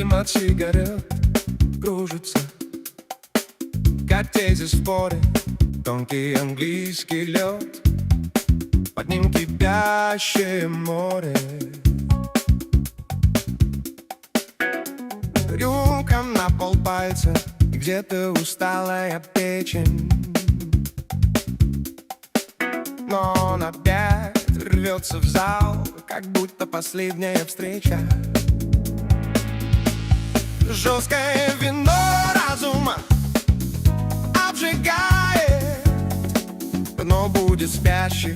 Дым от сигарет кружится, катясь в споре, тонкий английский лед, под ним кипящее море. Рюмка на полпальца, где-то усталая печень, но он опять рвется в зал, как будто последняя встреча. Жесткое вино разума обжигает, но будет спящих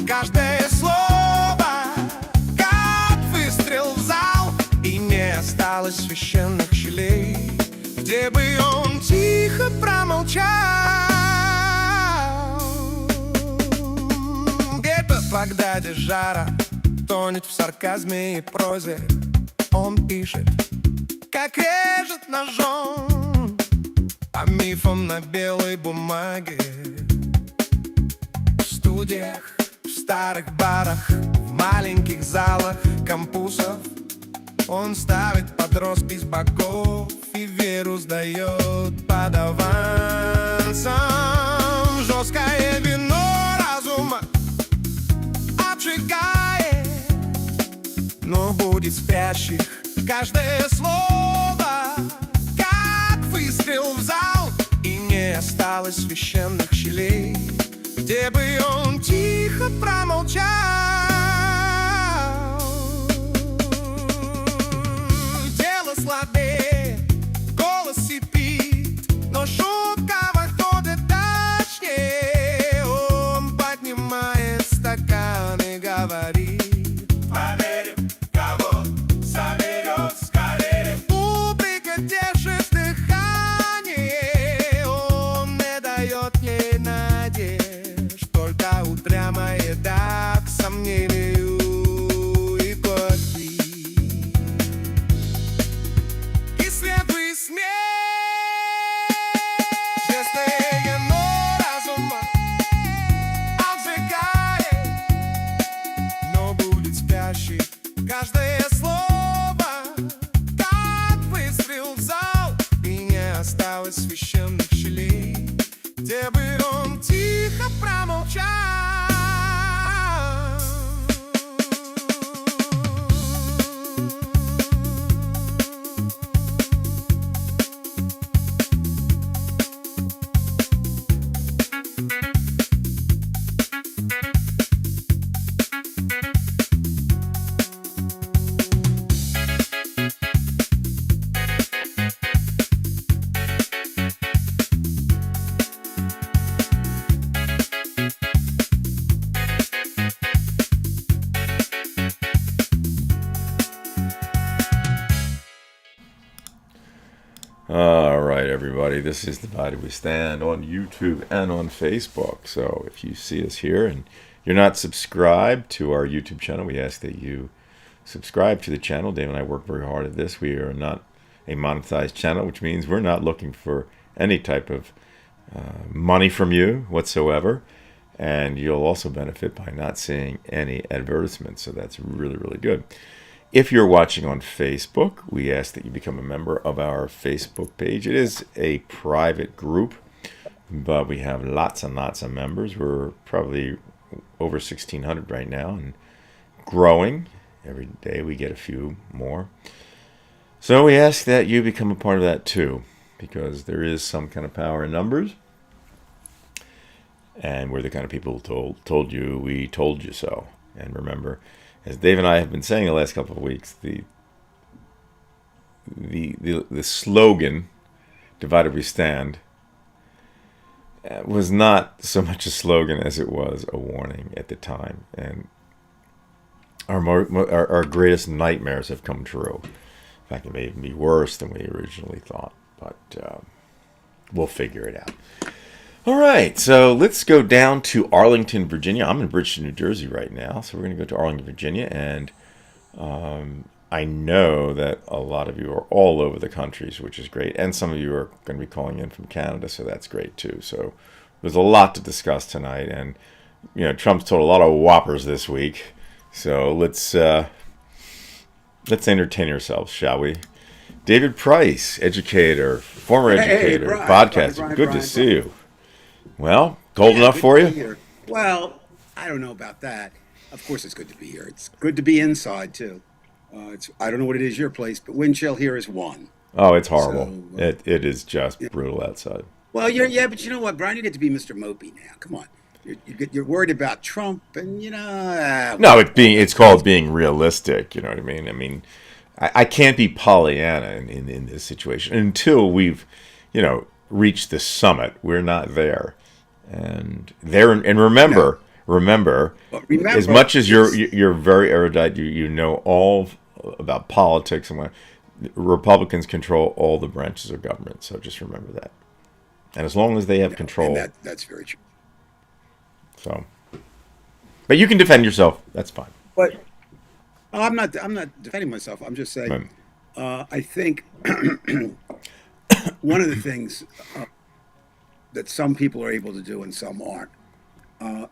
каждое слово, как выстрел в зал, и не осталось священных щелей, где бы он тихо промолчал. Где-то в Багдаде жара тонет в сарказме и прозе. Он пишет, как режет ножом, по мифам на белой бумаге. В студиях, в старых барах, в маленьких залах кампусов он ставит под роспись богов и веру сдает под авансом. Жесткое вино разума обжигает, но будет спящих каждое слово, как выстрел в зал, и не осталось священных щелей, где бы он тихо промолчал. Тело слабеет, голос сипит, но шутка выходит точнее. Он поднимает стакан и говорит: поверим, кого соберет скорее. Публика держит дыхание, он не дает ей надежд, только упрямая да к сомнению и крови. И следуй смерть, честное но разума обжигает, но будет спящий каждое слово, как выстрел в зал, и не осталось священных щелей, где бы он тихо промолчал. All right, everybody, this is Divided We Stand on YouTube and on Facebook. So if you see us here and you're not subscribed to our YouTube channel, we ask that you subscribe to the channel. Dave and I work very hard at this. We are not a monetized channel, which means we're not looking for any type of money from you whatsoever. And you'll also benefit by not seeing any advertisements. So that's really, really good. If you're watching on Facebook, we ask that you become a member of our Facebook page. It is a private group, but we have lots and lots of members. We're probably over 1,600 right now and growing. Every day we get a few more. So we ask that you become a part of that too, because there is some kind of power in numbers. And we're the kind of people who told you we told you so. And remember, as Dave and I have been saying the last couple of weeks, the slogan, Divided We Stand, was not so much a slogan as it was a warning at the time. And our greatest nightmares have come true. In fact, it may even be worse than we originally thought. But we'll figure it out. All right, so let's go down to Arlington, Virginia. I'm in Bridgeton, New Jersey right now, so we're going to go to Arlington, Virginia, and I know that a lot of you are all over the country, which is great, and some of you are going to be calling in from Canada, so that's great too. So there's a lot to discuss tonight, and you know, Trump's told a lot of whoppers this week, so let's entertain ourselves, shall we? David Price, educator, former Hey, educator, Brian, podcaster. Good to see Brian. you. Well, cold Yeah, enough good to for be you? here. Well, I don't know about that. Of course, it's good to be here. It's good to be inside too. I don't know what it is your place, but wind chill here is one. Oh, it's horrible. So, It is just yeah. brutal outside. Well, but you know what, Brian, you get to be Mr. Mopey now. Come on, you're worried about Trump, and No, all that it's called crazy. being realistic. You know what I mean? I can't be Pollyanna in this situation until we've, reached the summit. We're not there, and there. And No, remember, but as remember, much as it's you're very erudite, you know all about politics and what Republicans control all the branches of government. So just remember that. And as long as they have no, and control, that's very true. so. But you can defend yourself. That's fine. But I'm not defending myself. I'm just saying. Right. I think one of the things that some people are able to do and some aren't. Uh,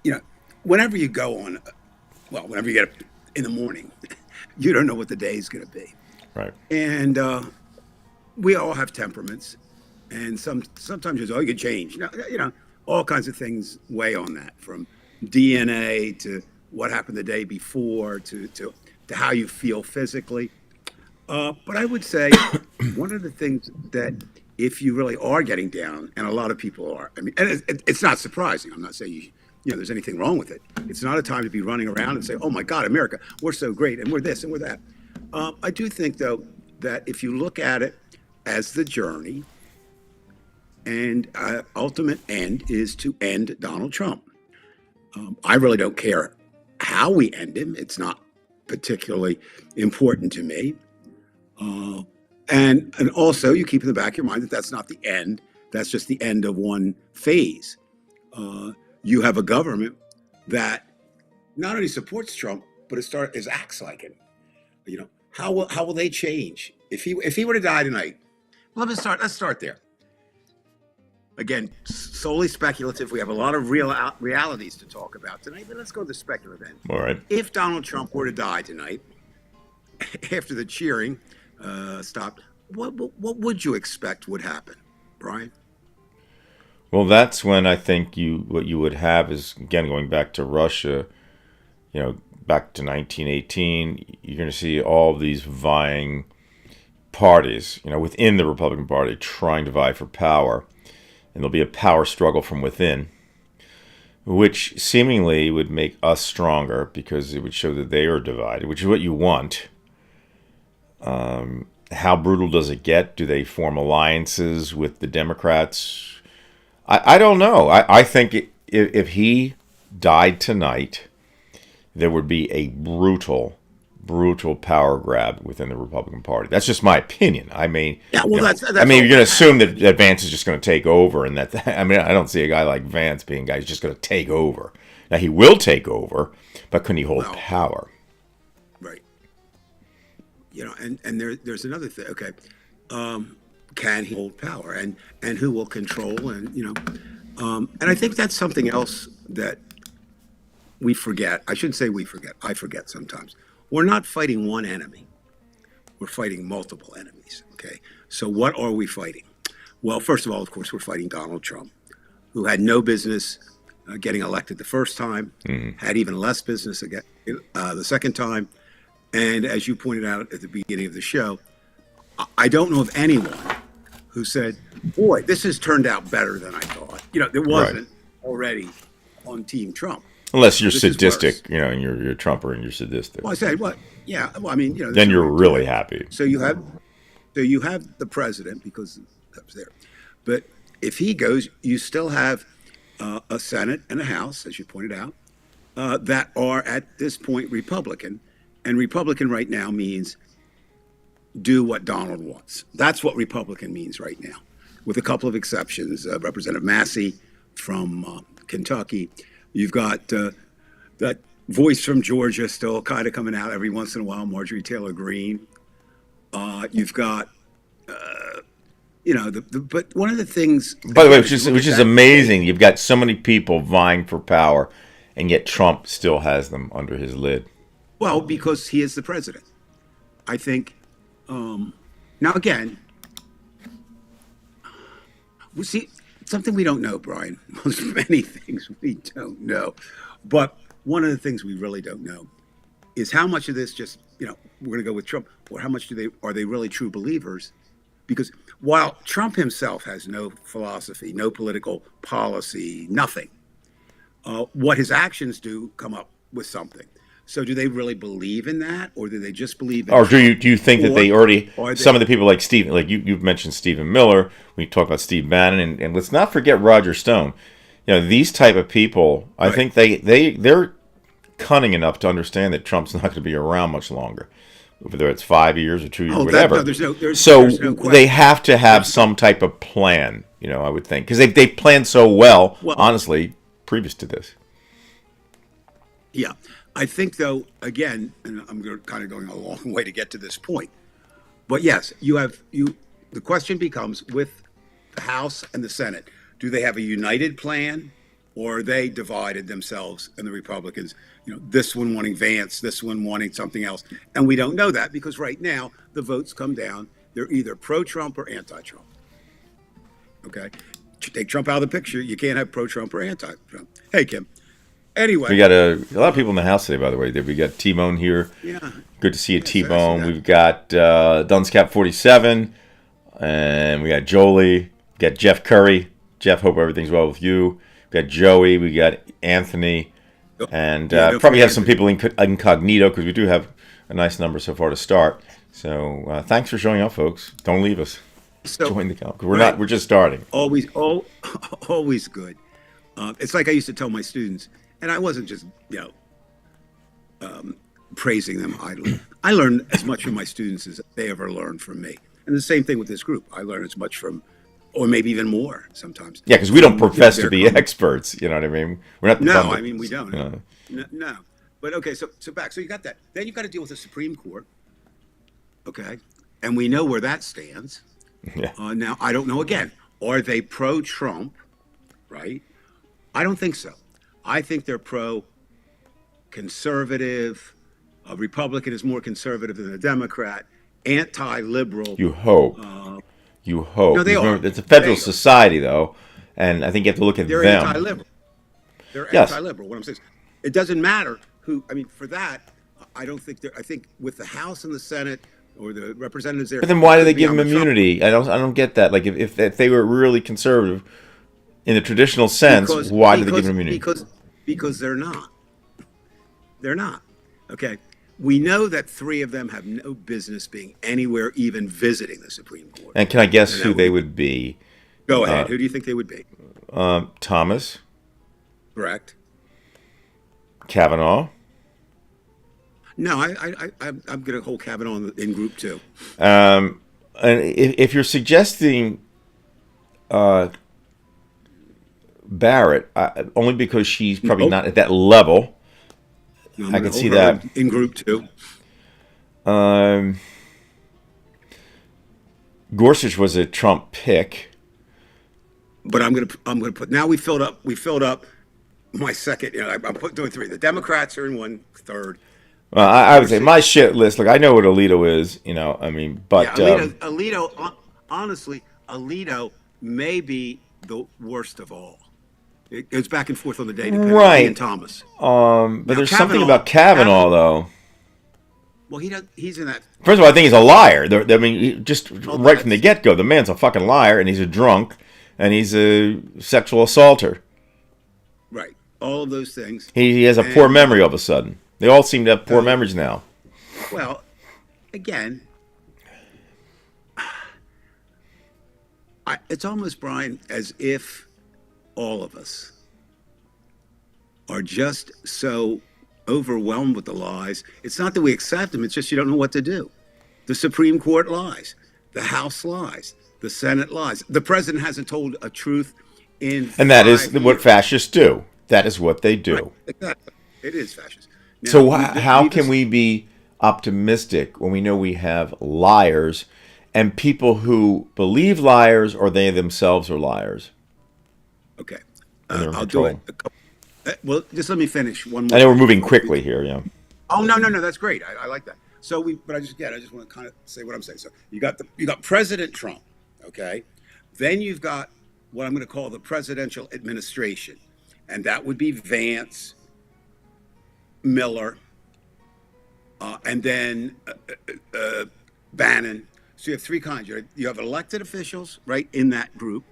you know, whenever you go on, well, whenever you get up in the morning, you don't know what the day is going to be, Right. and we all have temperaments, and sometimes you can change. All kinds of things weigh on that, from DNA to what happened the day before to how you feel physically. But I would say one of the things that if you really are getting down, and a lot of people are, I mean, and it's not surprising. I'm not saying there's anything wrong with it. It's not a time to be running around and say, "Oh my God, America, we're so great, and we're this and we're that." I do think though that if you look at it as the journey, and ultimate end is to end Donald Trump. I really don't care how we end him. It's not particularly important to me. Uh, and also, you keep in the back of your mind that that's not the end. That's just the end of one phase. Uh, you have a government that not only supports Trump, but it acts like him. How will they change if he were to die tonight? Let's start there. Again, solely speculative. We have a lot of realities to talk about tonight, but let's go to the speculative end. All right. If Donald Trump were to die tonight, after the cheering stopped, what would you expect would happen, Brian? Well, that's when I think what you would have is, again, going back to Russia, back to 1918. You're going to see all these vying parties, within the Republican Party trying to vie for power. And there'll be a power struggle from within, which seemingly would make us stronger because it would show that they are divided, which is what you want. How brutal does it get? Do they form alliances with the Democrats? I don't know. I think if he died tonight, there would be a brutal power grab within the Republican Party. That's just my opinion. Yeah, well, that's You're all going to going to assume happen. that Vance is just going to take over, and that I don't see a guy like Vance being a guy who's just going to take over. Now he will take over, but can he hold Well, power? right. And there's another thing. Okay, can he hold power, and who will control, and I think that's something else that we forget. I shouldn't say we forget. I forget sometimes. We're not fighting one enemy. We're fighting multiple enemies. Okay. So what are we fighting? Well, first of all, of course, we're fighting Donald Trump, who had no business getting elected the first time, had even less business again the second time. And as you pointed out at the beginning of the show, I don't know of anyone who said, "Boy, this has turned out better than I thought." There Right. wasn't already on Team Trump. Unless you're This is worse. sadistic, and you're a Trumper and you're sadistic, Well, I said, what? Yeah. Well, I mean, this then is you're where we put really it. happy. So you have the president because that was there, but if he goes, you still have a Senate and a House, as you pointed out, that are at this point Republican, and Republican right now means do what Donald wants. That's what Republican means right now, with a couple of exceptions. Representative Massey from Kentucky. You've got that voice from Georgia still kind of coming out every once in a while, Marjorie Taylor Greene. You've got, but one of the things, By the way, again, if you look which at is that debate, amazing. You've got so many people vying for power, and yet Trump still has them under his lid. well, because he is the president. I think Now, again, we see something we don't know, Brian. There's many things we don't know. But one of the things we really don't know is how much of this just, we're going to go with Trump, or how much are they really true believers? Because while Trump himself has no philosophy, no political policy, nothing, what his actions do come up with something. So do they really believe in that, or do they just believe in Or do you think that they already, or some of the people like Stephen, like you've mentioned Stephen Miller, we talk about Steve Bannon, and let's not forget Roger Stone. These type of people, I think they're cunning enough to understand that Trump's not going to be around much longer, whether it's 5 years or 2 years, whatever. There's no they have to have some type of plan, I would think, because they planned so well, honestly, previous to this. Yeah. I think, though, again, and I'm kind of going a long way to get to this point, but yes, the question becomes, with the House and the Senate, do they have a united plan, or are they divided themselves, and the Republicans, this one wanting Vance, this one wanting something else? And we don't know that, because right now the votes come down. They're either pro-Trump or anti-Trump. Okay? Take Trump out of the picture. You can't have pro-Trump or anti-Trump. Hey, Kim. Anyway, we got a lot of people in the house today, by the way. We got T-Bone here. Yeah. Good to see you, T-Bone. We've got Dunscap 47, and we got Jolie. We got Jeff Curry. Jeff, hope everything's well with you. We got Joey. We got Anthony. And probably have some people incognito, because we do have a nice number so far to start. So thanks for showing up, folks. Don't leave us. Join the count. We're just starting. Always good. It's like I used to tell my students, and I wasn't just, praising them idly. I learn as much from my students as they ever learned from me. And the same thing with this group. I learn as much from, or maybe even more sometimes. Yeah, because we don't profess to be experts. You know what I mean? We're not. No, I mean, we don't. No. But okay, so back. So you got that. Then you've got to deal with the Supreme Court. Okay. And we know where that stands. Yeah. Now, I don't know, again, are they pro-Trump, right? I don't think so. I think they're pro-conservative. A Republican is more conservative than a Democrat. Anti-liberal. You hope. You hope. No, they are. It's a federal society, though, and I think you have to look at they're them. Anti-liberal. They're yes. Anti-liberal. What I'm saying is, it doesn't matter who. I mean, for that, I don't think they're. I think with the House and the Senate, or the representatives there. But then why do they give them immunity? I don't get that. Like if they were really conservative in the traditional sense, why do they give them immunity? Because they're not. They're not. Okay. We know that 3 of them have no business being anywhere, even visiting the Supreme Court. And can I guess who they would be? Go ahead. Who do you think they would be? Thomas. Correct. Kavanaugh. No, I'm going to hold Kavanaugh in group 2. And if you're suggesting Barrett, only because she's probably not at that level, I can see that in group 2. Gorsuch was a Trump pick, but I'm gonna put. Now we filled up my second. I'm doing 3. The Democrats are in 1/3. Well, I would say my shit list. Look, I know what Alito is. I mean, but yeah, Alito. Honestly, Alito may be the worst of all. It goes back and forth on the day, depending on me and Thomas. But now, there's something about Kavanaugh, though. Well, he's in that. First of all, I think he's a liar. I mean, just right from the get-go, the man's a fucking liar, and he's a drunk, and he's a sexual assaulter. Right. All of those things. He has a poor memory all of a sudden. They all seem to have poor memories now. Well, again, it's almost, Brian, as if all of us are just so overwhelmed with the lies. It's not that we accept them, it's just you don't know what to do. The Supreme Court lies. The House lies. The Senate lies. The president hasn't told a truth in And that is what fascists do. That is what they do. Right. Exactly. It is fascist. Now, so how can we be optimistic when we know we have liars and people who believe liars or they themselves are liars? Okay. I'll do it. Well, just let me finish one more. I know we're moving quickly here, yeah. Oh, no. That's great. I like that. But I just want to kind of say what I'm saying. So you got President Trump, okay? Then you've got what I'm going to call the presidential administration, and that would be Vance, Miller, and then Bannon. So you have three kinds. You have elected officials, right, in that group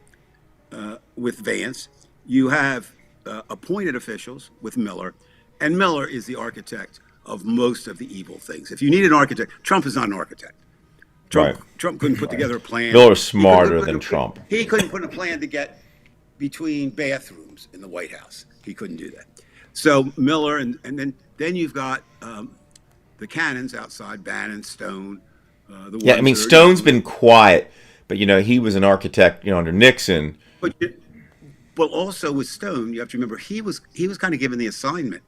with Vance. You have appointed officials with Miller, and Miller is the architect of most of the evil things. If you need an architect, Trump is not an architect. Trump couldn't put together a plan. Miller's smarter than Trump. He couldn't put a plan to get between bathrooms in the White House. He couldn't do that. So Miller, and then you've got the cannons outside, Bannon, Stone. Yeah, I mean, Stone's been quiet, but he was an architect, under Nixon. But also with Stone, you have to remember he was kind of given the assignment.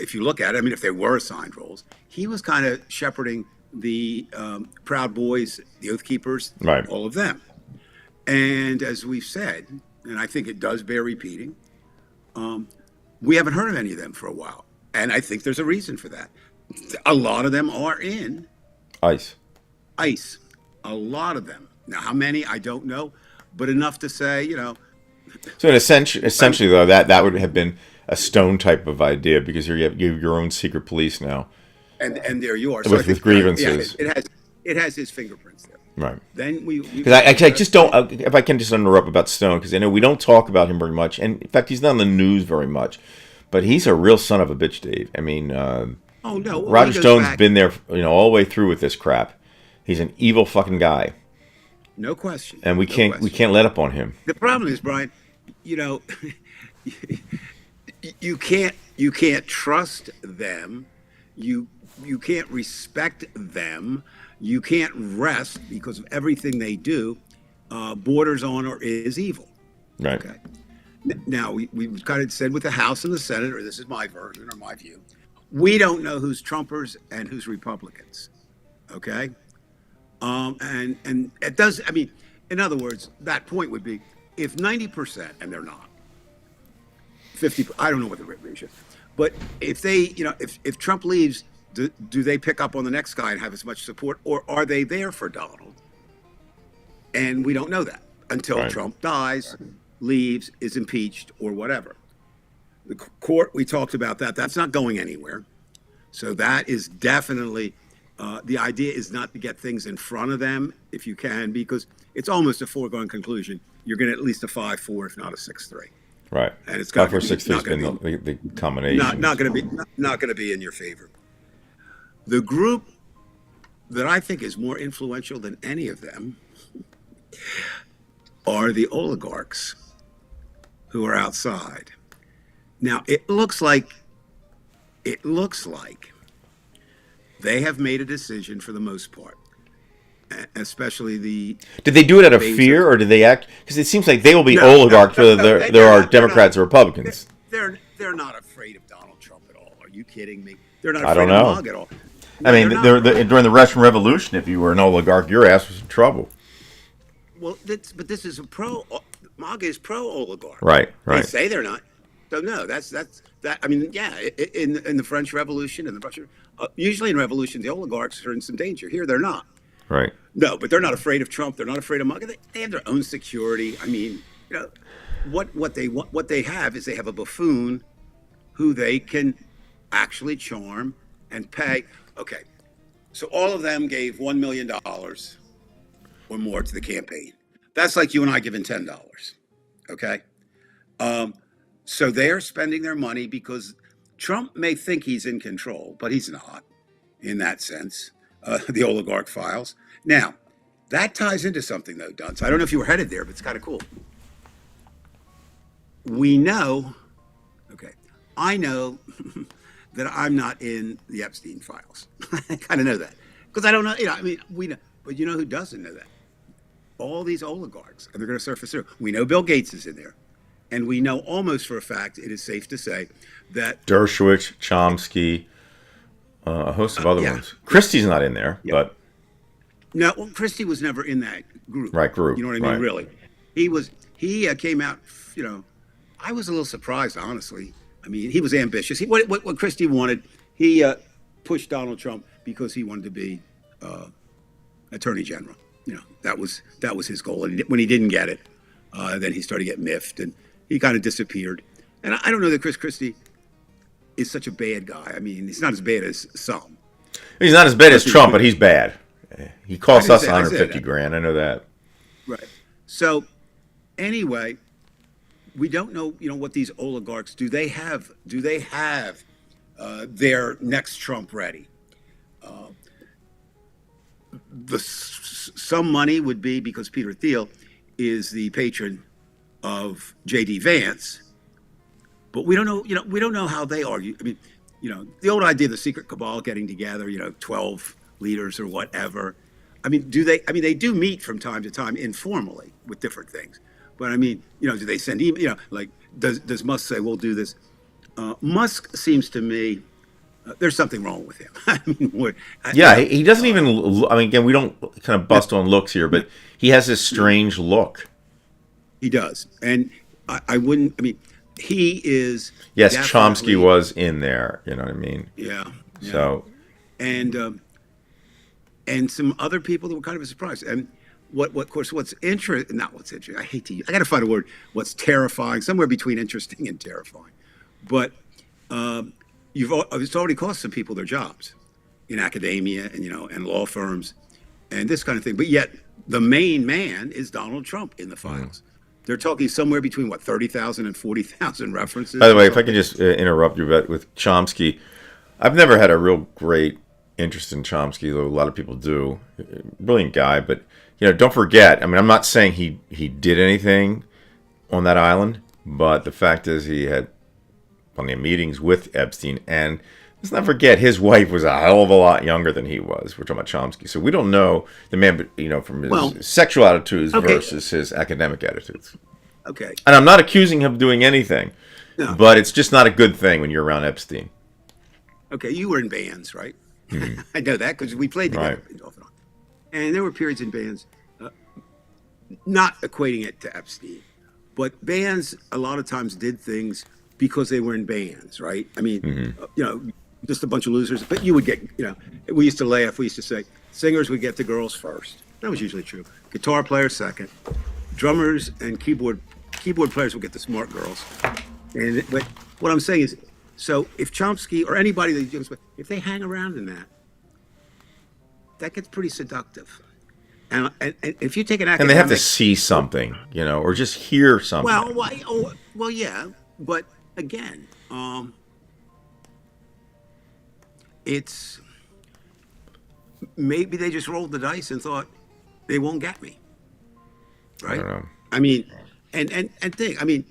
If you look at it, I mean, if they were assigned roles, he was kind of shepherding the Proud Boys, the Oath Keepers, right, all of them. And as we've said, and I think it does bear repeating, we haven't heard of any of them for a while, and I think there's a reason for that. A lot of them are in ICE. A lot of them. Now, how many, I don't know, but enough to say, So essentially, though, that would have been a Stone type of idea, because you have your own secret police now. And there you are. So with grievances. Yeah, it has his fingerprints there. Right. Then because I just don't. If I can just interrupt about Stone, because I know we don't talk about him very much, and in fact, he's not on the news very much. But he's a real son of a bitch, Dave. I mean, oh no, Roger Stone's been there, all the way through with this crap. He's an evil fucking guy. No question. And we can't let up on him. The problem is, Brian, you can't trust them. You can't respect them. You can't rest because of everything they do borders on or is evil. Right. Okay. Now, we've kind of said with the House and the Senate, or this is my version or my view, we don't know who's Trumpers and who's Republicans. Okay. And it does, I mean, in other words, that point would be if 90%, and they're not, 50, I don't know what the ratio is, but if they, if Trump leaves, do they pick up on the next guy and have as much support, or are they there for Donald? And we don't know that until Trump dies, leaves, is impeached, or whatever. The court, we talked about that. That's not going anywhere. So that is definitely, the idea is not to get things in front of them if you can, because it's almost a foregone conclusion. You're going to at least a 5-4, if not a 6-3. Right. And it's got 5-4, 6-3 has been the combination. Not going to be in your favor. The group that I think is more influential than any of them are the oligarchs who are outside. Now, it looks like they have made a decision for the most part, especially the... Did they do it out of fear, or did they act... Because it seems like they will be oligarchs whether there are Democrats or Republicans. They're not afraid of Donald Trump at all. Are you kidding me? They're not I afraid don't know. of Mog at all. No, I mean, during the Russian Revolution, if you were an oligarch, your ass was in trouble. Well, but this is MAGA is pro-oligarch. Right. They say they're not. So no, that's that. I mean, yeah, in the French Revolution and the Russian, usually in revolutions, the oligarchs are in some danger. Here, they're not. Right. No, but they're not afraid of Trump. They're not afraid of MAGA. They have their own security. I mean, what they have is they have a buffoon who they can actually charm and pay. Okay, so all of them gave $1 million or more to the campaign. That's like you and I giving $10. Okay, so they're spending their money because Trump may think he's in control, but he's not in that sense. The oligarch files. Now, that ties into something though, Dunce. I don't know if you were headed there, but it's kind of cool. We know, I know that I'm not in the Epstein files. I kind of know that because I don't know. We know, but you know who doesn't know that? All these oligarchs, and they're going to surface through. We know Bill Gates is in there, and we know almost for a fact, it is safe to say that Dershowitz, Chomsky, a host of other ones. Christie's not in there, but no, well, Christie was never in that group. Right, group. You know what I mean? Right. Really, he came out. I was a little surprised, honestly. I mean, he was ambitious. What Christie wanted, he pushed Donald Trump because he wanted to be attorney general. That was his goal. And when he didn't get it, then he started getting miffed, and he kind of disappeared. And I don't know that Chris Christie is such a bad guy. I mean, he's not as bad as some. He's not as bad as Trump, but he's bad. He cost us I 150 grand. I know that. Right. So anyway, we don't know, what these oligarchs do. They have their next Trump ready? Some money would be because Peter Thiel is the patron of J.D. Vance, but we don't know. We don't know how they argue. I mean, the old idea of the secret cabal getting together, 12 leaders or whatever. I mean, do they? I mean, they do meet from time to time informally with different things. But I mean, do they send email? Like, does Musk say we'll do this? Musk seems to me there's something wrong with him. I mean, he doesn't even. I mean, again, we don't kind of bust on looks here, but he has this strange look. He does, and I wouldn't. I mean, he is. Yes, Chomsky was in there. You know what I mean? Yeah. So, and some other people that were kind of a surprise. And of course, what's interesting? Not what's interesting. I hate to use. I got to find a word. What's terrifying? Somewhere between interesting and terrifying. But it's already cost some people their jobs in academia and and law firms and this kind of thing. But yet the main man is Donald Trump in the files. They're talking somewhere between 30,000 and 40,000 references. By the way, if I can just interrupt you a bit with Chomsky, I've never had a real great interest in Chomsky, though a lot of people do. Brilliant guy, but don't forget. I mean, I'm not saying he did anything on that island, but the fact is he had plenty of meetings with Epstein, and let's not forget his wife was a hell of a lot younger than he was. We're talking about Chomsky, so we don't know the man, from his sexual attitudes versus his academic attitudes. Okay. And I'm not accusing him of doing anything, but it's just not a good thing when you're around Epstein. Okay, you were in bands, right? Mm-hmm. I know that because we played together off and on. And there were periods in bands, not equating it to Epstein, but bands a lot of times did things because they were in bands, right? I mean, just a bunch of losers. But you would get, we used to laugh. We used to say singers would get the girls first. That was usually true. Guitar players second. Drummers and keyboard players would get the smart girls. But what I'm saying is, so if Chomsky or anybody that if they hang around in that gets pretty seductive. And if you take an academic, and they have to see something, or just hear something. Well, yeah, but again, it's maybe they just rolled the dice and thought they won't get me, right? I don't know. I mean, and think. I mean,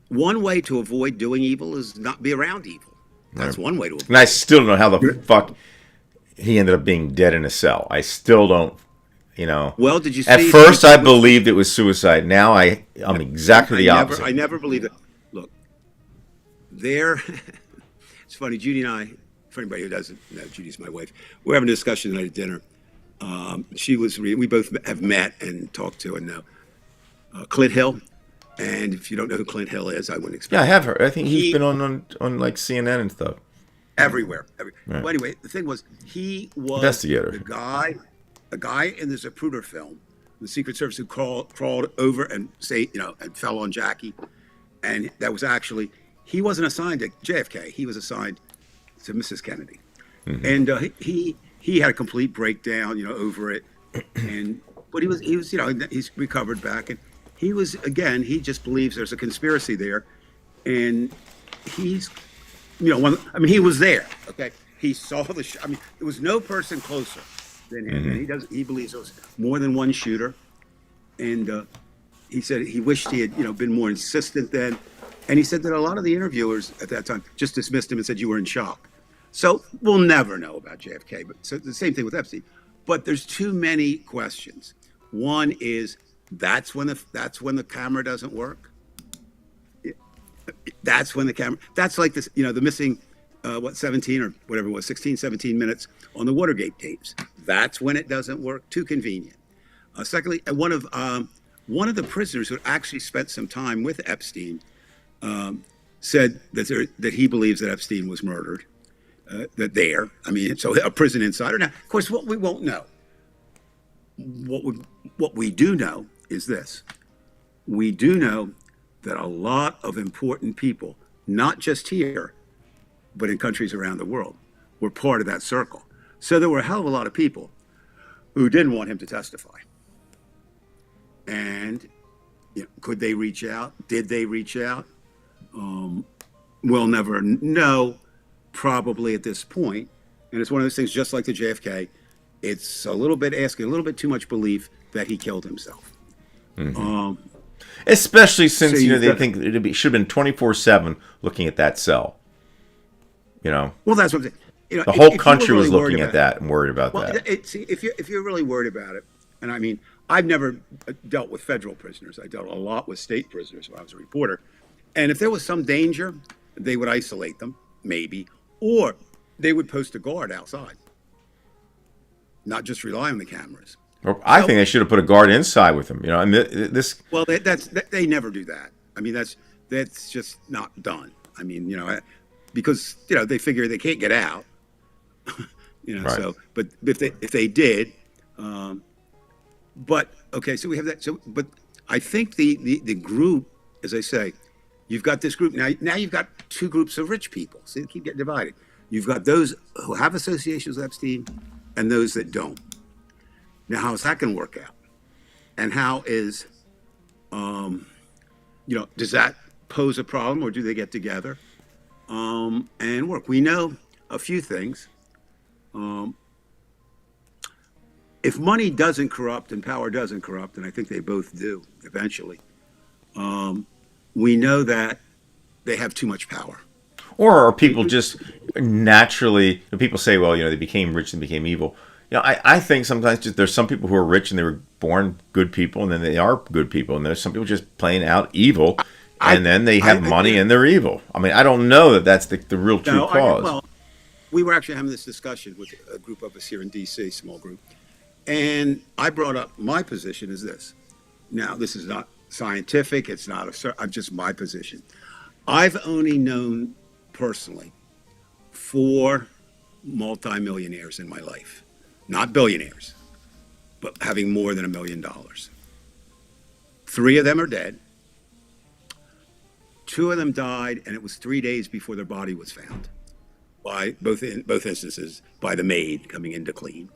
one way to avoid doing evil is not be around evil. That's one way to avoid. And I still don't know how the fuck he ended up being dead in a cell. I still don't. Well, did you see? At first, I believed it was suicide. Now I'm exactly the opposite. I never believed it. Look, it's funny. Judy and I, for anybody who doesn't know, Judy's my wife. We're having a discussion tonight at dinner. We both have met and talked to and know Clint Hill. And if you don't know who Clint Hill is, I wouldn't expect. Yeah, I have heard. I think he's been on like CNN and stuff. Everywhere. Right. Well, anyway, the thing was, he was investigator. The guy in the Zapruder film, the Secret Service who crawled over and and fell on Jackie, and that was actually he wasn't assigned to JFK. He was assigned to Mrs. Kennedy, and he had a complete breakdown, over it, but he was he's recovered back, and he just believes there's a conspiracy there, and he's he was there. Okay, he saw the. There was no person closer than him, and he believes there was more than one shooter, and he said he wished he had been more insistent then, and he said that a lot of the interviewers at that time just dismissed him and said you were in shock. So we'll never know about JFK, but so the same thing with Epstein. But there's too many questions. One is that's when the camera doesn't work. That's when the camera. That's like this. The missing 17 or whatever it was, 16, 17 minutes on the Watergate tapes. That's when it doesn't work. Too convenient. Secondly, one of the prisoners who actually spent some time with Epstein said that he believes that Epstein was murdered that there. I mean, so a prison insider. Now, of course, what we won't know, what we do know is this: we do know that a lot of important people, not just here, but in countries around the world, were part of that circle. So there were a hell of a lot of people who didn't want him to testify. And could they reach out? Did they reach out? We'll never know, probably at this point. And it's one of those things, just like the JFK, it's a little bit asking a little bit too much belief that he killed himself. Especially since So they think should have been 24/7 looking at that cell. Well, that's what I'm saying. The whole if country you were was really looking worried at that and worried about Well, that. see, if you're really worried about it, and I mean, I've never dealt with federal prisoners. I dealt a lot with state prisoners when I was a reporter. And if there was some danger, they would isolate them, maybe, or they would post a guard outside, not just rely on the cameras. I think they should have put a guard inside with him. And this. Well, they never do that. I mean, that's just not done. I mean, because they figure they can't get out. Right. So, but if they did, but okay, so we have that. So, but I think the group, as I say, you've got this group now. Now you've got two groups of rich people. So they keep getting divided. You've got those who have associations with Epstein, and those that don't. Now, how's that going to work out? And how is, does that pose a problem, or do they get together and work? We know a few things. If money doesn't corrupt and power doesn't corrupt, and I think they both do eventually, we know that they have too much power. Or are people just naturally? People say, well, they became rich and became evil. I think sometimes just there's some people who are rich and they were born good people, and then they are good people, and there's some people just plain out evil, and then they have money and they're evil. I mean, I don't know that that's the real true cause. We were actually having this discussion with a group of us here in D.C., small group, and I brought up my position is this. Now, this is not scientific. It's not I'm just my position. I've only known personally 4 multimillionaires in my life. Not billionaires, but having more than $1 million. 3 of them are dead. 2 of them died, and it was 3 days before their body was found. By both instances, by the maid coming in to clean.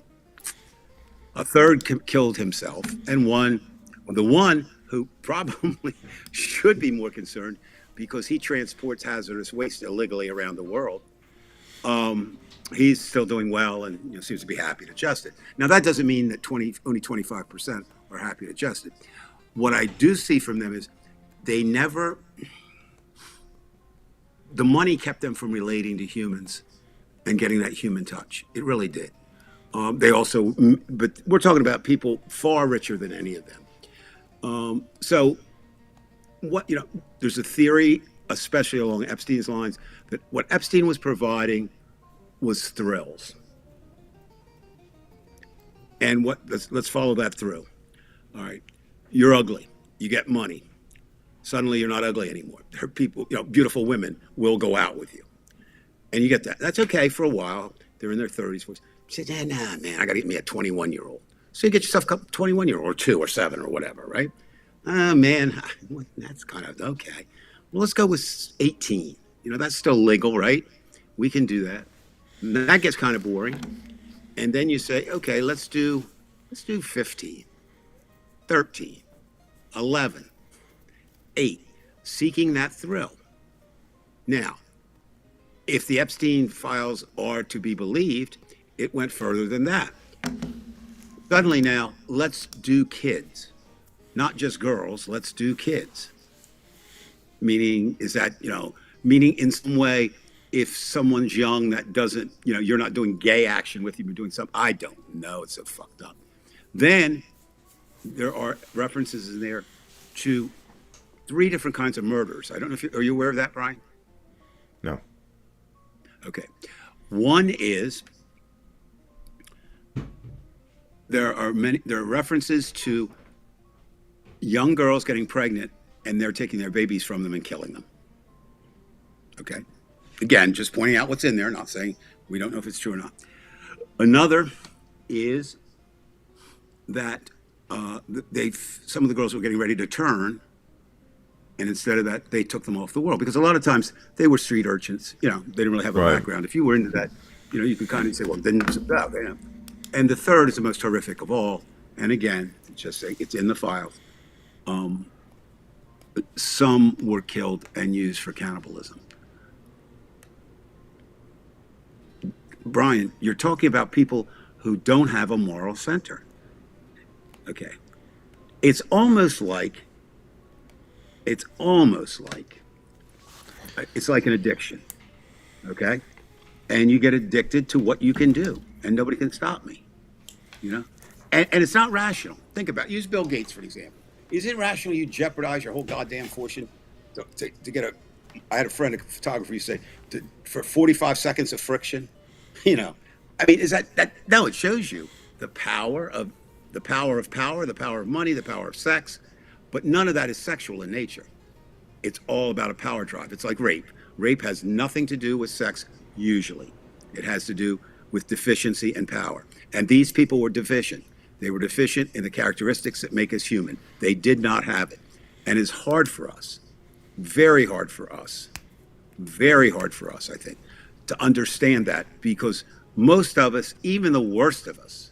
A third killed himself, and the one who probably should be more concerned because he transports hazardous waste illegally around the world. He's still doing well and seems to be happy to adjust it. Now, that doesn't mean that only 25% are happy to adjust it. What I do see from them is the money kept them from relating to humans and getting that human touch. It really did. But we're talking about people far richer than any of them. So there's a theory, especially along Epstein's lines, that what Epstein was providing was thrills. And let's follow that through. All right, you're ugly, you get money. Suddenly you're not ugly anymore. There are people, beautiful women will go out with you. And you get that. That's okay for a while. They're in their 30s. You say, nah, man, I got to get me a 21-year-old. So you get yourself a 21-year-old or 2 or 7 or whatever, right? Man, that's kind of okay. Well, let's go with 18. That's still legal, right? We can do that. And that gets kind of boring. And then you say, okay, let's do 15, 13, 11, 8, seeking that thrill. Now, if the Epstein files are to be believed, it went further than that. Suddenly now, let's do kids. Not just girls, let's do kids. Meaning, meaning in some way, if someone's young that doesn't, you're not doing gay action with them, you're doing something, I don't know, it's so fucked up. Then there are references in there to 3 different kinds of murders. I don't know if are you aware of that, Brian? No. Okay. One is there are references to young girls getting pregnant and they're taking their babies from them and killing them. Okay. Again, just pointing out what's in there, not saying We don't know if it's true or not. Another is that some of the girls were getting ready to turn, and instead of that, they took them off the world because a lot of times they were street urchins. You know, they didn't really have a Right. background. If you were into that, you know, you could kind of say, well, then it's about, you know. And the third is the most horrific of all. And again, just say it's in the files. Some were killed and used for cannibalism. Brian, you're talking about people who don't have a moral center. Okay. It's almost like it's like an addiction. Okay? And you get addicted to what you can do, and nobody can stop me. You know? And it's not rational. Think about it. Use Bill Gates for an example. Is it rational you jeopardize your whole goddamn fortune to get a I had a friend, a photographer, who said for 45 seconds of friction? You know, I mean, is that no, it shows you the power of power, the power of money, the power of sex, but none of that is sexual in nature. It's all about a power drive. It's like rape. Rape has nothing to do with sex usually. It has to do with deficiency and power. And these people were deficient. They were deficient in the characteristics that make us human. They did not have it. And it's hard for us, very hard for us, I think, to understand that, because most of us, even the worst of us,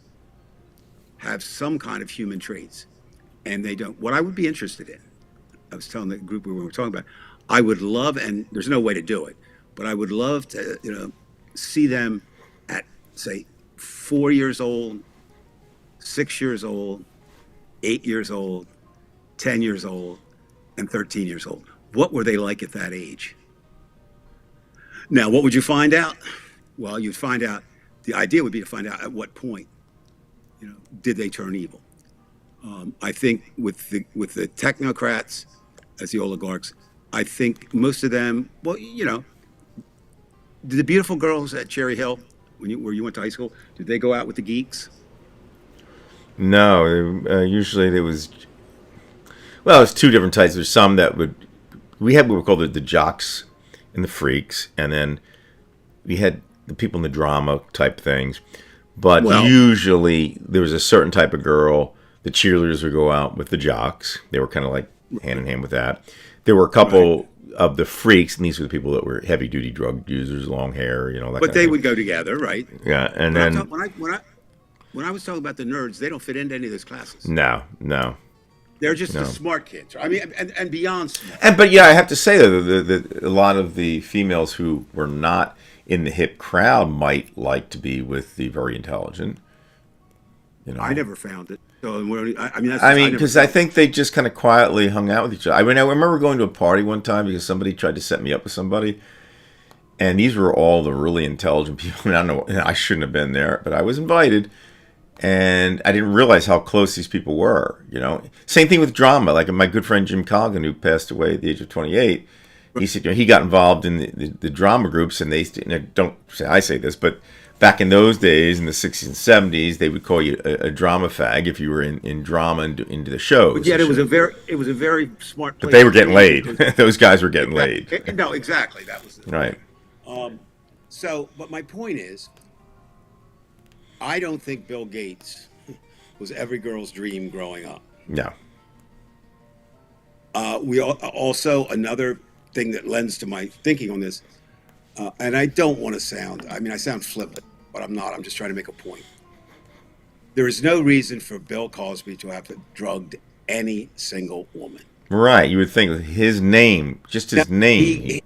have some kind of human traits, and they don't. What I would be interested in, I was telling the group we were talking about, I would love, and there's no way to do it, but I would love to, you know, see them at, say, 4 years old, 6 years old, 8 years old, 10 years old, and 13 years old. What were they like at that age? Now, what would you find out? Well, you'd find out, the idea would be to find out at what point, you know, did they turn evil? I think with the technocrats, as the oligarchs, I think most of them, well, you know, did the beautiful girls at Cherry Hill, where you went to high school, did they go out with the geeks? No, usually there was. Well, it's two different types. There's some that would. We had what we called the jocks and the freaks, and then we had the people in the drama type things. But Well, usually there was a certain type of girl. The cheerleaders would go out with the jocks. They were kind of like hand in hand with that. There were a couple right. of the freaks, and these were the people that were heavy duty drug users, long hair, you know, that But kind of they thing. would go together, right? Yeah, and When I, then talk, when I was talking about the nerds, they don't fit into any of those classes. no, no. They're just the No. smart kids. I mean, and beyond smart. But yeah, I have to say though, a lot of the females who were not in the hip crowd might like to be with the very intelligent. You know, I never found it. So I mean, that's I just, I mean, never because I found it. think they just kind of quietly hung out with each other. I mean, I remember going to a party one time because somebody tried to set me up with somebody, and these were all the really intelligent people. I mean, I don't know, I shouldn't have been there, but I was invited, and I didn't realize how close these people were. You know, same thing with drama. Like my good friend Jim Colgan, who passed away at the age of 28, he said, you know, he got involved in the drama groups, and they, you know, don't say I say this, but back in those days, in the 60s and 70s, they would call you a drama fag if you were in drama and into the shows. But yet it was a very smart But place they were to getting be laid. because Those guys were getting laid. no, exactly. That was the Right. point. So, but my point is, I don't think Bill Gates was every girl's dream growing up. No. Also another thing that lends to my thinking on this, and I don't want to sound, I mean, I sound flippant, but I'm not. I'm just trying to make a point. There is no reason for Bill Cosby to have drugged any single woman. Right. You would think his name, just Now, his name.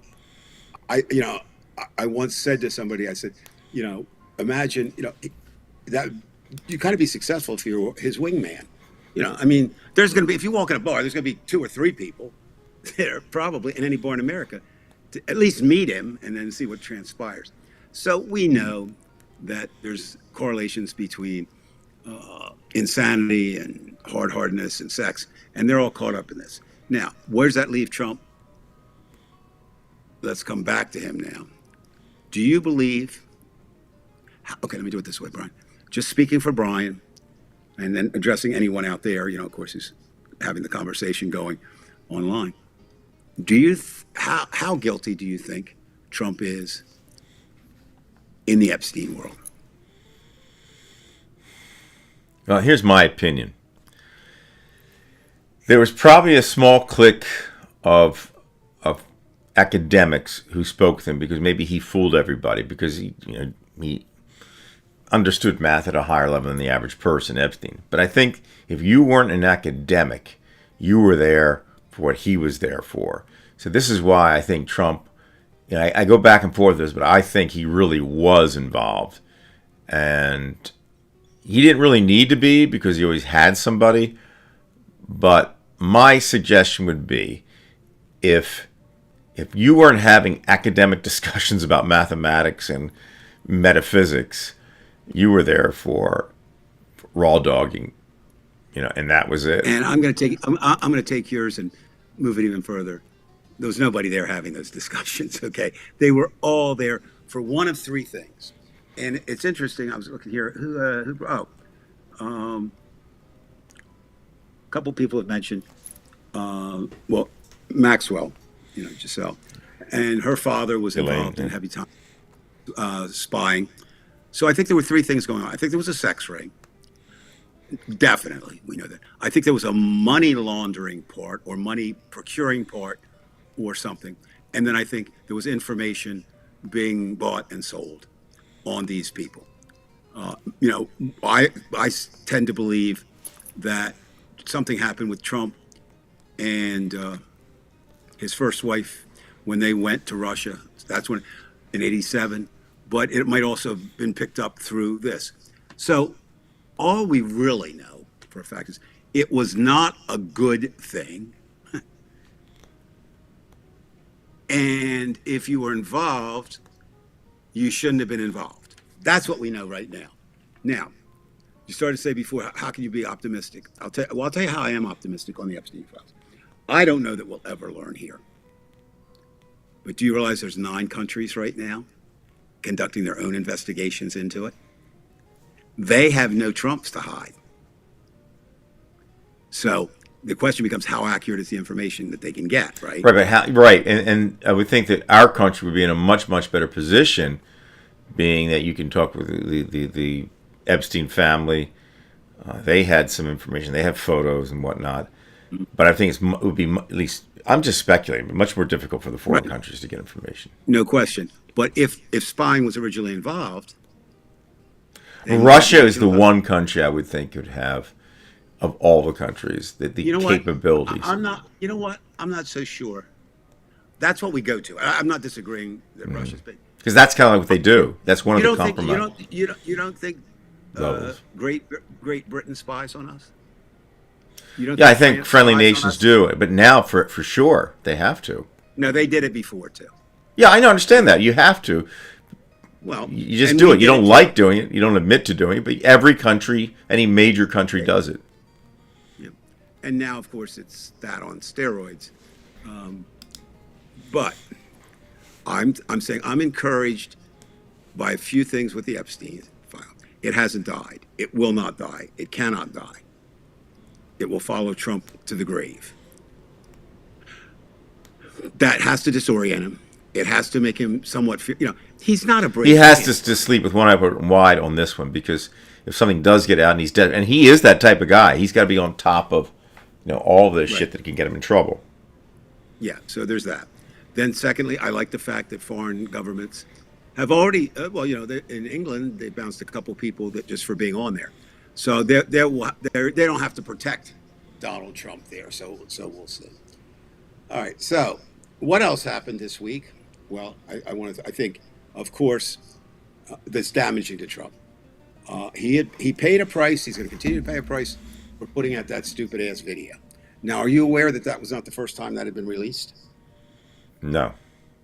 you know, I once said to somebody, I said, you know, imagine, you know, that you kind of be successful if you're his wingman. You know, I mean, there's going to be, if you walk in a bar, there's going to be 2 or 3 people there, probably in any bar in America, to at least meet him and then see what transpires. So we know that there's correlations between insanity and hardness and sex, and they're all caught up in this. Now, where does that leave Trump? Let's come back to him now. Do you believe? Okay, let me do it this way, Brian. Just speaking for Brian, and then addressing anyone out there, you know, of course, who's having the conversation going online. Do you how guilty do you think Trump is in the Epstein world. Well, here's my opinion. There was probably a small clique of academics who spoke with him because maybe he fooled everybody because he understood math at a higher level than the average person, Epstein. But I think if you weren't an academic, you were there for what he was there for. So this is why I think Trump, I go back and forth with this, but I think he really was involved. And he didn't really need to be because he always had somebody. But my suggestion would be if you weren't having academic discussions about mathematics and metaphysics, you were there for raw dogging, and that was it. And I'm going to take yours and move it even further. There was nobody there having those discussions. Okay, they were all there for one of three things. And it's interesting. I was looking here. A couple people have mentioned. Well, Maxwell, Giselle, and her father was involved in heavy time spying. So I think there were three things going on. I think there was a sex ring. Definitely, we know that. I think there was a money laundering part or money procuring part or something. And then I think there was information being bought and sold on these people. I tend to believe that something happened with Trump and his first wife when they went to Russia. That's when, in '87. But it might also have been picked up through this. So all we really know for a fact is it was not a good thing. And if you were involved, you shouldn't have been involved. That's what we know right now. Now, you started to say before, how can you be optimistic? I'll tell you how I am optimistic on the Epstein files. I don't know that we'll ever learn here. But do you realize there's 9 countries right now conducting their own investigations into it? They have no Trumps to hide. So the question becomes, how accurate is the information that they can get, right? Right, and I would think that our country would be in a much, much better position, being that you can talk with the Epstein family. They had some information. They have photos and whatnot. But I think it would be, at least, I'm just speculating, much more difficult for the foreign countries to get information. No question. But if spying was originally involved... Russia is the one country I would think would have, of all the countries, the capabilities. I'm not, you know what? I'm not so sure. That's what we go to. I'm not disagreeing that Russia's big. Because that's kind of like what they do. That's one of the compromises. You don't think Great Britain spies on us? I think friendly nations do, but now for sure they have to. No, they did it before too. Yeah, I understand that. You have to. Well, you just do it. You don't like doing it. You don't admit to doing it, but every country, any major country does it. Yeah. And now, of course, it's that on steroids. But I'm saying I'm encouraged by a few things with the Epstein file. It hasn't died. It will not die. It cannot die. It will follow Trump to the grave. That has to disorient him. It has to make him somewhat, he's not a brave He has man. to sleep with one eye wide on this one, because if something does get out and he's dead, and he is that type of guy, he's got to be on top of, all the shit that can get him in trouble. Yeah, so there's that. Then secondly, I like the fact that foreign governments have already, in England, they bounced a couple people that just for being on there. So they don't have to protect Donald Trump there. So we'll see. All right. So what else happened this week? Well, I think, of course, that's damaging to Trump. He paid a price. He's going to continue to pay a price for putting out that stupid ass video. Now, are you aware that was not the first time that had been released? No.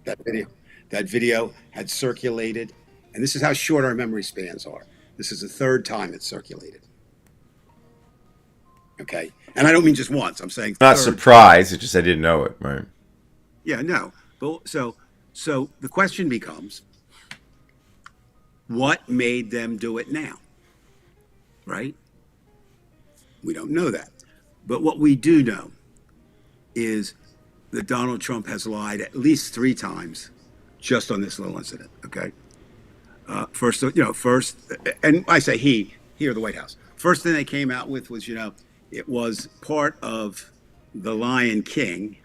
That video had circulated, and this is how short our memory spans are. This is the 3rd time it's circulated. Okay, and I don't mean just once. I'm saying not surprised. It's just I didn't know it. Right. Yeah. No. But so the question becomes, what made them do it now? Right. We don't know that, but what we do know is that Donald Trump has lied at least 3 times just on this little incident. Okay. First, first, and I say he here, the White House. First thing they came out with was, it was part of the Lyin King,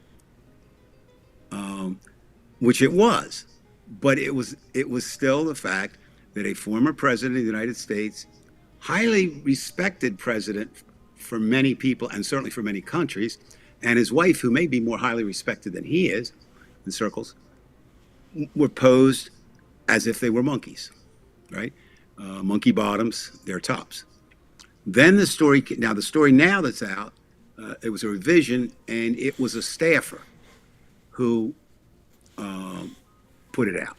which it was, but it was still the fact that a former president of the United States, highly respected president for many people and certainly for many countries, and his wife, who may be more highly respected than he is in circles, were posed as if they were monkeys, right? Monkey bottoms, their tops. Then the story now that's out, it was a revision, and it was a staffer who put it out.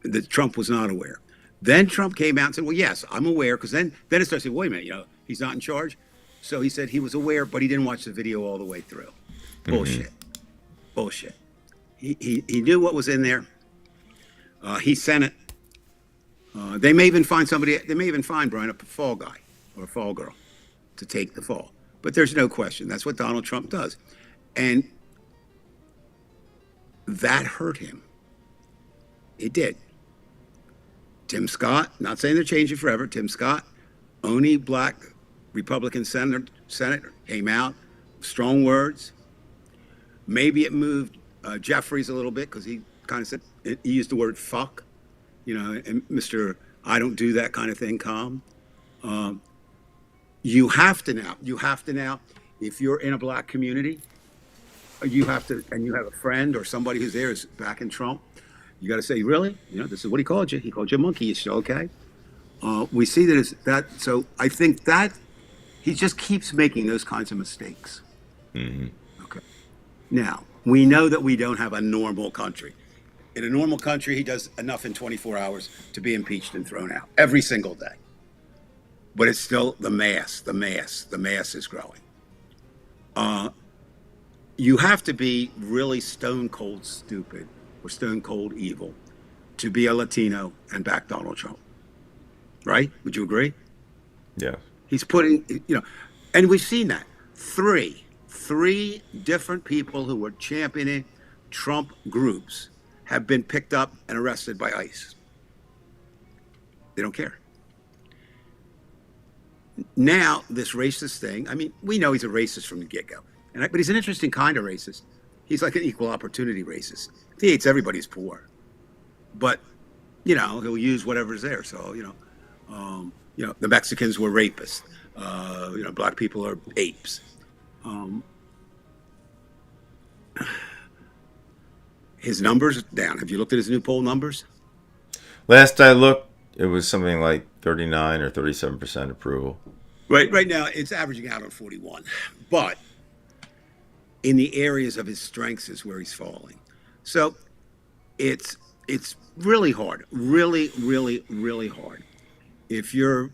That Trump was not aware. Then Trump came out and said, "Well, yes, I'm aware," because then it started saying, "Wait a minute, he's not in charge." So he said he was aware, but he didn't watch the video all the way through. Bullshit, bullshit. He knew what was in there. He sent it. They may even find somebody. They may even find Brian a fall guy or a fall girl to take the fall. But there's no question that's what Donald Trump does, and that hurt him. It did. Tim Scott, not saying they're changing forever. Tim Scott, only black Republican senator, came out, strong words. Maybe it moved Jeffries a little bit because he kind of said, he used the word fuck, and Mr. I don't do that kind of thing, calm. You have to now, if you're in a black community, you have to, and you have a friend or somebody who's there is backing Trump, you got to say, really? This is what he called you. He called you a monkey. You still okay? We see that. So I think that he just keeps making those kinds of mistakes. Okay. Now, we know that we don't have a normal country. In a normal country, he does enough in 24 hours to be impeached and thrown out every single day. But it's still the mass is growing. You have to be really stone cold stupid or stone cold evil to be a Latino and back Donald Trump. Right? Would you agree? Yeah. He's putting, and we've seen that. Three different people who were championing Trump groups have been picked up and arrested by ICE. They don't care. Now, this racist thing, we know he's a racist from the get-go, but he's an interesting kind of racist. He's like an equal opportunity racist. He hates everybody who's poor. But, he'll use whatever's there. So, the Mexicans were rapists. Black people are apes. His numbers are down. Have you looked at his new poll numbers? Last I looked, it was something like 39 or 37% approval. Right now, it's averaging out on 41. But in the areas of his strengths is where he's falling. So it's really hard, really, really, really hard. If you're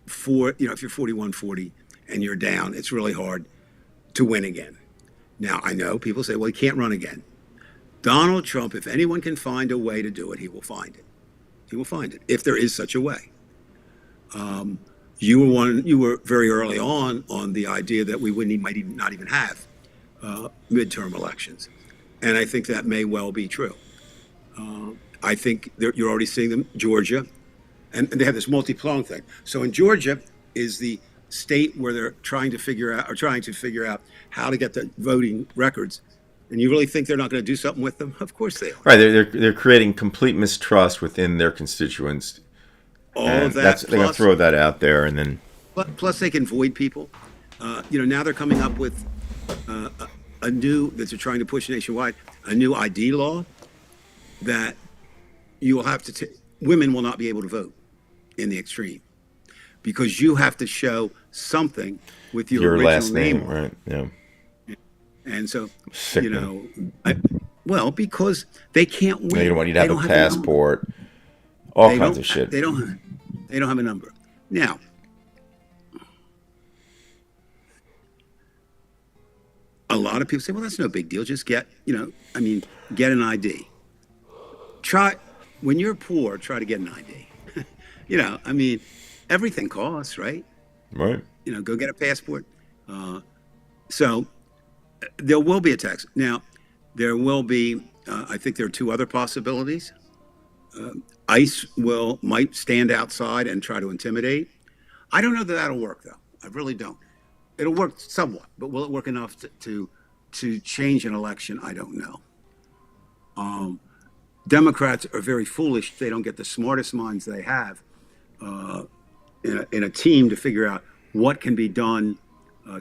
if you're 41-40 and you're down, it's really hard to win again. Now, I know people say, well, he can't run again. Donald Trump, if anyone can find a way to do it, he will find it. He will find it, if there is such a way. You were very early on the idea that we might not even have midterm elections. And I think that may well be true. I think you're already seeing them, Georgia, and they have this multi-pronged thing. So in Georgia is the state where they're trying to figure out how to get the voting records. And you really think they're not going to do something with them? Of course they are. Right, they're creating complete mistrust within their constituents. All of that. They're going to throw that out there, and then. Plus, they can void people. Now they're coming up with a new that they're trying to push nationwide, a new ID law that you will have to. Women will not be able to vote in the extreme because you have to show something with your original last name, right? Yeah. And so, Sickening. Because they can't win. They don't want you to have a passport. All kinds of shit. They don't have a number. Now, a lot of people say, well, that's no big deal. Just get an ID. When you're poor, try to get an ID. Everything costs, right? Right. Go get a passport. So there will be a tax. Now, there will be, I think there are two other possibilities. ICE might stand outside and try to intimidate. I don't know that that'll work though. I really don't. It'll work somewhat, but will it work enough to change an election? I don't know. Democrats are very foolish. They don't get the smartest minds they have in a team to figure out what can be done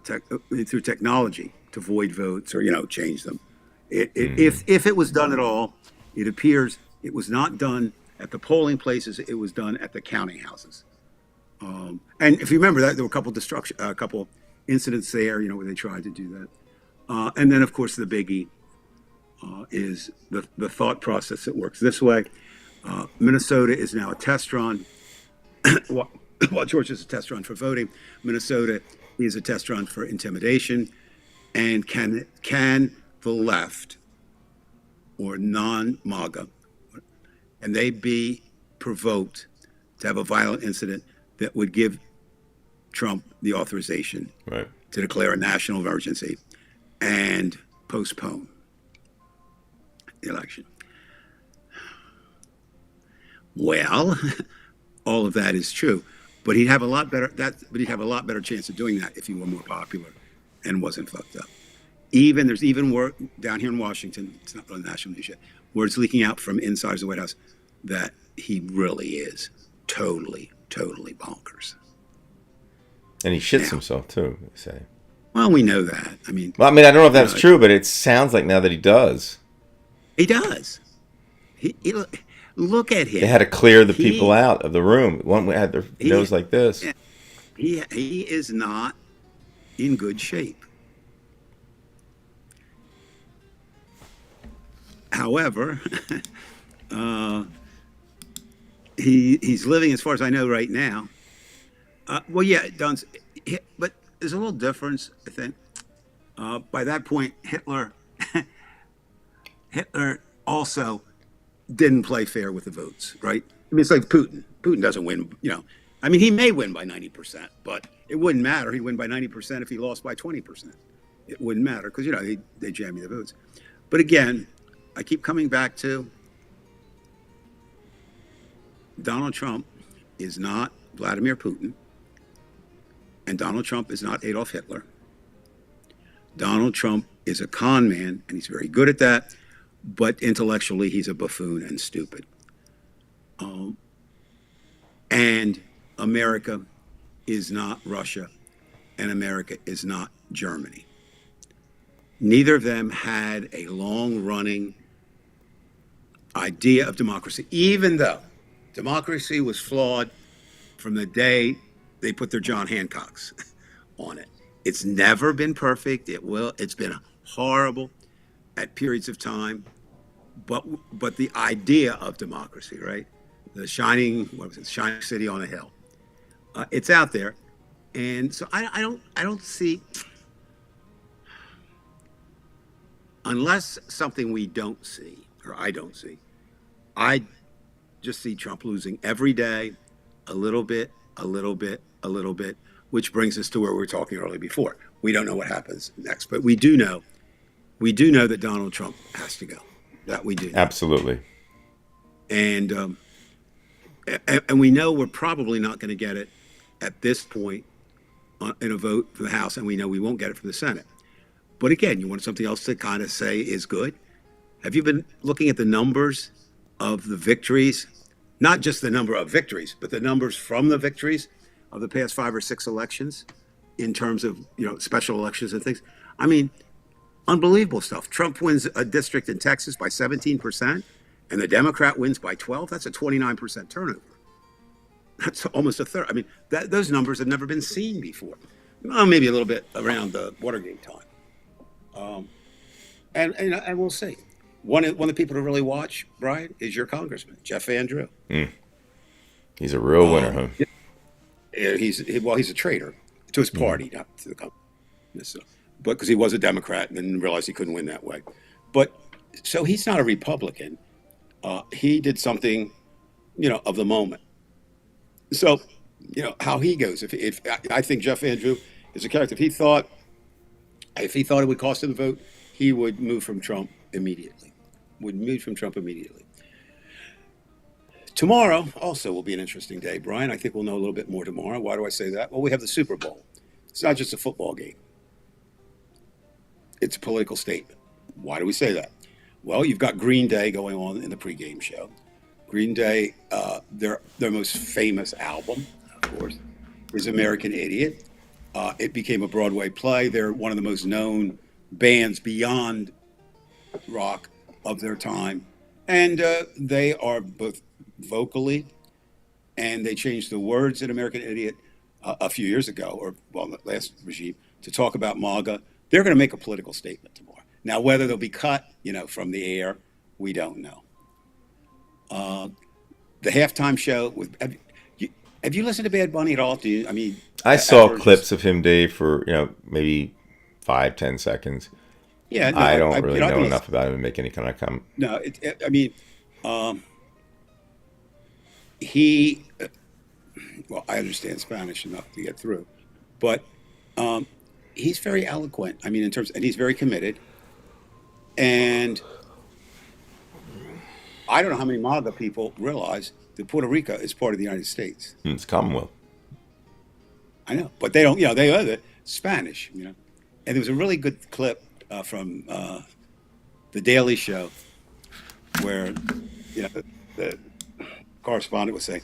through technology to void votes or change them. If it was done at all, it appears it was not done at the polling places. It was done at the counting houses. And if you remember that, there were a couple incidents there, where they tried to do that. And then, of course, the biggie is the thought process that works this way. Minnesota is now a test run. While Georgia is a test run for voting, Minnesota is a test run for intimidation. And can the left or non-MAGA, and they be provoked to have a violent incident that would give Trump the authorization to declare a national emergency and postpone the election? Well, all of that is true, but he'd have a lot better chance of doing that if he were more popular and wasn't fucked up. There's even word down here in Washington, it's not on the national news yet, where it's leaking out from inside the White House that he really is totally bonkers. And he shits himself too, they say. Well, we know that. I mean, I don't know if that's true, but it sounds like now that he does. He does. He look at him. They had to clear the people out of the room. One had their nose like this. He is not in good shape. However, he's living, as far as I know, right now. Well, yeah, Don's, but there's a little difference, I think. By that point, Hitler also didn't play fair with the votes, right? I mean, it's like Putin. Putin doesn't win, I mean, he may win by 90%, but it wouldn't matter. He'd win by 90% if he lost by 20%. It wouldn't matter because, they jam you the votes. But again, I keep coming back to Donald Trump is not Vladimir Putin, and Donald Trump is not Adolf Hitler. Donald Trump is a con man, and he's very good at that, but intellectually he's a buffoon and stupid. And America is not Russia, and America is not Germany. Neither of them had a long-running idea of democracy, even though democracy was flawed from the day they put their John Hancocks on it. It's never been perfect. It's been horrible at periods of time, but the idea of democracy, right? The shining city on a hill. It's out there, and so I don't see, unless something we don't see or I don't see. I just see Trump losing every day, a little bit, which brings us to where we were talking earlier before. We don't know what happens next, but we do know that Donald Trump has to go. That we do. Absolutely. And we know we're probably not going to get it at this point in a vote for the House, and we know we won't get it for the Senate. But again, you want something else to kind of say is good? Have you been looking at the numbers of the victories? Not just the number of victories, but the numbers from the victories of the past 5 or 6 elections in terms of, special elections and things. I mean, unbelievable stuff. Trump wins a district in Texas by 17%, and the Democrat wins by 12. That's a 29% turnover. That's almost a third. I mean, those numbers have never been seen before. Well, maybe a little bit around the Watergate time. And we'll see. One of the people to really watch, Brian, is your congressman, Jeff Van Drew. He's a real winner, huh? He's a traitor to his party, not to the company. But because he was a Democrat and then realized he couldn't win that way. But so he's not a Republican. He did something, of the moment. So, how he goes. If I think Jeff Van Drew is a character. If he thought it would cost him the vote, he would move from Trump immediately. Tomorrow also will be an interesting day, Brian. I think we'll know a little bit more tomorrow. Why do I say that? Well, we have the Super Bowl. It's not just a football game, it's a political statement. Why do we say that? Well, you've got Green Day going on in the pregame show. Green Day, their most famous album, of course, is American Idiot. It became a Broadway play. They're one of the most known bands beyond rock of their time. And they are both vocally, and they changed the words in American Idiot a few years ago, or well, the last regime, to talk about MAGA. They're going to make a political statement tomorrow. Now, whether they'll be cut, from the air, we don't know. The halftime show with have you listened to Bad Bunny at all? Do you? I mean, I saw ever clips of him, Dave, for maybe 5-10 seconds. Yeah, no, I don't really I've know been enough about him to make any kind of comment. No, I mean, he. Well, I understand Spanish enough to get through, but he's very eloquent. I mean, and he's very committed. And I don't know how many MAGA people realize that Puerto Rico is part of the United States. It's Commonwealth. I know, but they don't. They are the Spanish. And there was a really good clip from the Daily Show where the correspondent was saying,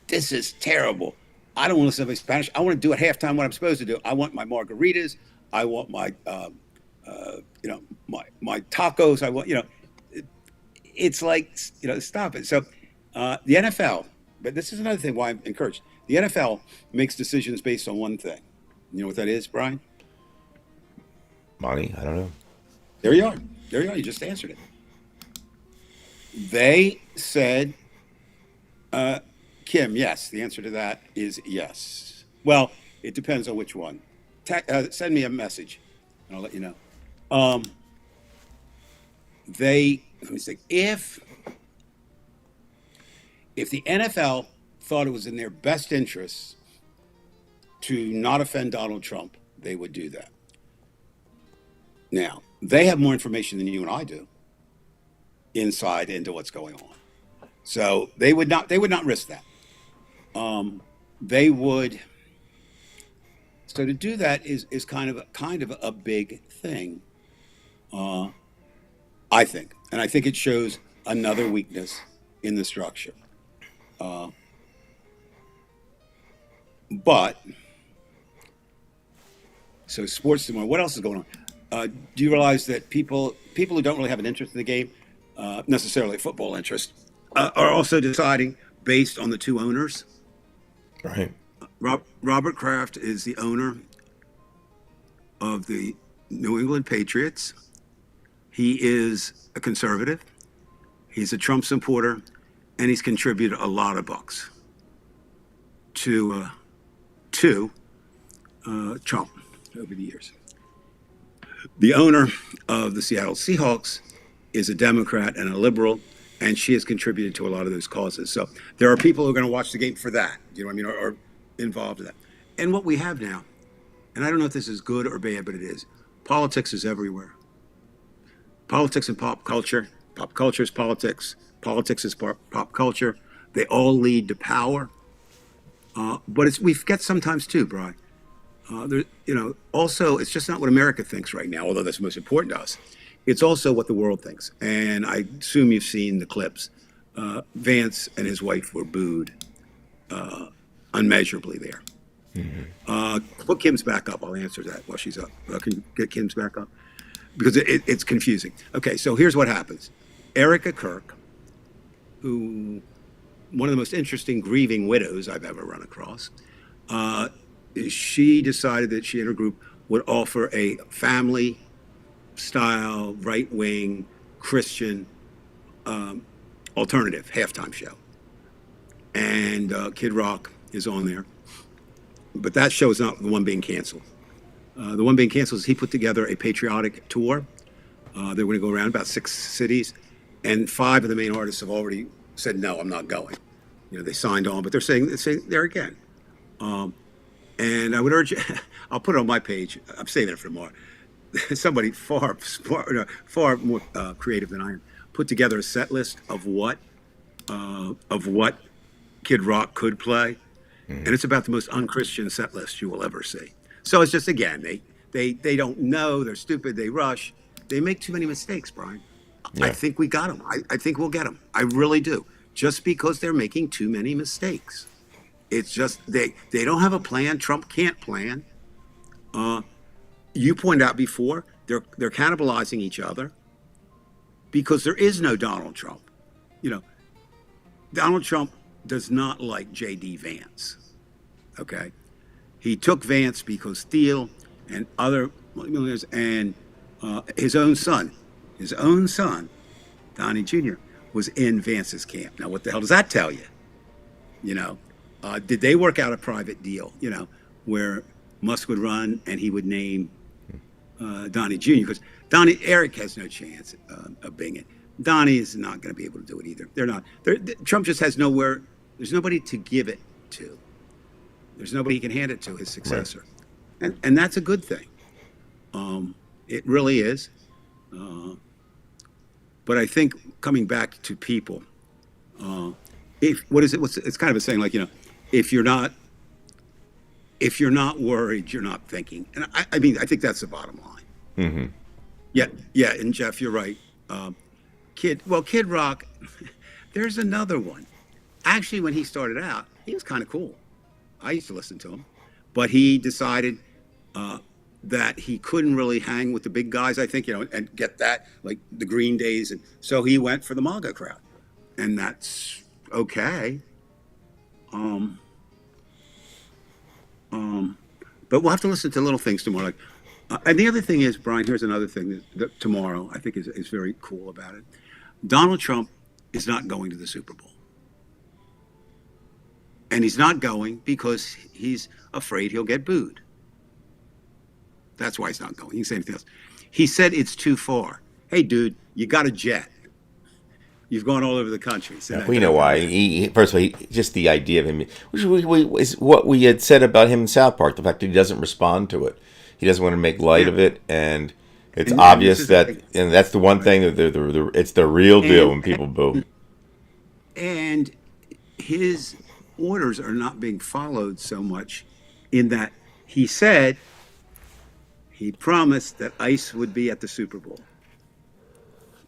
"This is terrible. I don't want to listen to Spanish. I want to do at halftime what I'm supposed to do. I want my margaritas. I want my my tacos. I want It's like stop it." So the NFL, but this is another thing why I'm encouraged. The NFL makes decisions based on one thing. You know what that is, Brian? Money? I don't know. There you are. There you are. You just answered it. They said, Kim, yes. The answer to that is yes. Well, it depends on which one. Send me a message, and I'll let you know. Let me think. If the NFL thought it was in their best interests to not offend Donald Trump, they would do that. Now, they have more information than you and I do inside into what's going on. So they would not risk that. They would. So to do that is kind of a big thing, I think, and I think it shows another weakness in the structure. But so sports tomorrow. What else is going on? Do you realize that people who don't really have an interest in the game, necessarily football interest, are also deciding based on the two owners? Right. Robert Kraft is the owner of the New England Patriots. He is a conservative. He's a Trump supporter, and he's contributed a lot of bucks to Trump over the years. The owner of the Seattle Seahawks is a Democrat and a liberal, and she has contributed to a lot of those causes. So there are people who are going to watch the game for that, you know what I mean, or involved in that. And what we have now, and I don't know if this is good or bad, but it is, politics is everywhere. Politics and pop culture is politics, politics is pop culture. They all lead to power. But we forget sometimes too, Brian. Also, it's just not what America thinks right now, although that's most important to us. It's also what the world thinks. And I assume you've seen the clips. Vance and his wife were booed unmeasurably there. Mm-hmm. Put Kim's back up. I'll answer that while she's up. Can you get Kim's back up? Because it's confusing. Okay, so here's what happens. Erica Kirk, who one of the most interesting grieving widows I've ever run across, she decided that she and her group would offer a family-style, right-wing, Christian alternative halftime show. And Kid Rock is on there. But that show is not the one being canceled. The one being canceled is he put together a patriotic tour. They're going to go around about 6 cities. And 5 of the main artists have already said, no, I'm not going. They signed on, but they're saying there again. And I would urge you, I'll put it on my page. I'm saving it for tomorrow. Somebody far more creative than I am put together a set list of what of what Kid Rock could play, and it's about the most unchristian set list you will ever see. So it's just again they don't know, they're stupid, they rush, they make too many mistakes, Brian. I Yeah. think we got them. I think we'll get them. I really do. Just because they're making too many mistakes. It's just they don't have a plan. Trump can't plan. You pointed out before they're cannibalizing each other because there is no Donald Trump. You know, Donald Trump does not like J.D. Vance. Okay, he took Vance because Steele and other millionaires and his own son, Donnie Jr., was in Vance's camp. Now, what the hell does that tell you? You know, did they work out a private deal? You know, where Musk would run and he would name Donnie Jr. because Eric has no chance of being it. Donnie is not going to be able to do it either. They're not. Trump just has nowhere. There's nobody to give it to. There's nobody he can hand it to, his successor, and that's a good thing. It really is. But I think coming back to people, if what is it? It's kind of a saying like, you know, if you're not worried, you're not thinking. And I mean, I think that's the bottom line. Mm-hmm. Yeah. And Jeff, you're right. Kid Rock, there's another one. Actually, when he started out, he was kind of cool. I used to listen to him, but he decided that he couldn't really hang with the big guys, I think, you know, and get that, like the Green Days. And so he went for the MAGA crowd. And that's okay. But we'll have to listen to little things tomorrow. Like, and the other thing is, Brian, here's another thing that tomorrow I think is very cool about it. Donald Trump is not going to the Super Bowl. And he's not going because he's afraid he'll get booed. That's why he's not going. He can say anything else. He said it's too far. Hey, dude, you got a jet. You've gone all over the country. So We know why. First of all, just the idea of him, which is what we had said about him in South Park, the fact that he doesn't respond to it. He doesn't want to make light of it, and it's obvious that, and that's the one thing, that it's the real deal when people boo. And his orders are not being followed so much in that he said he promised that ICE would be at the Super Bowl.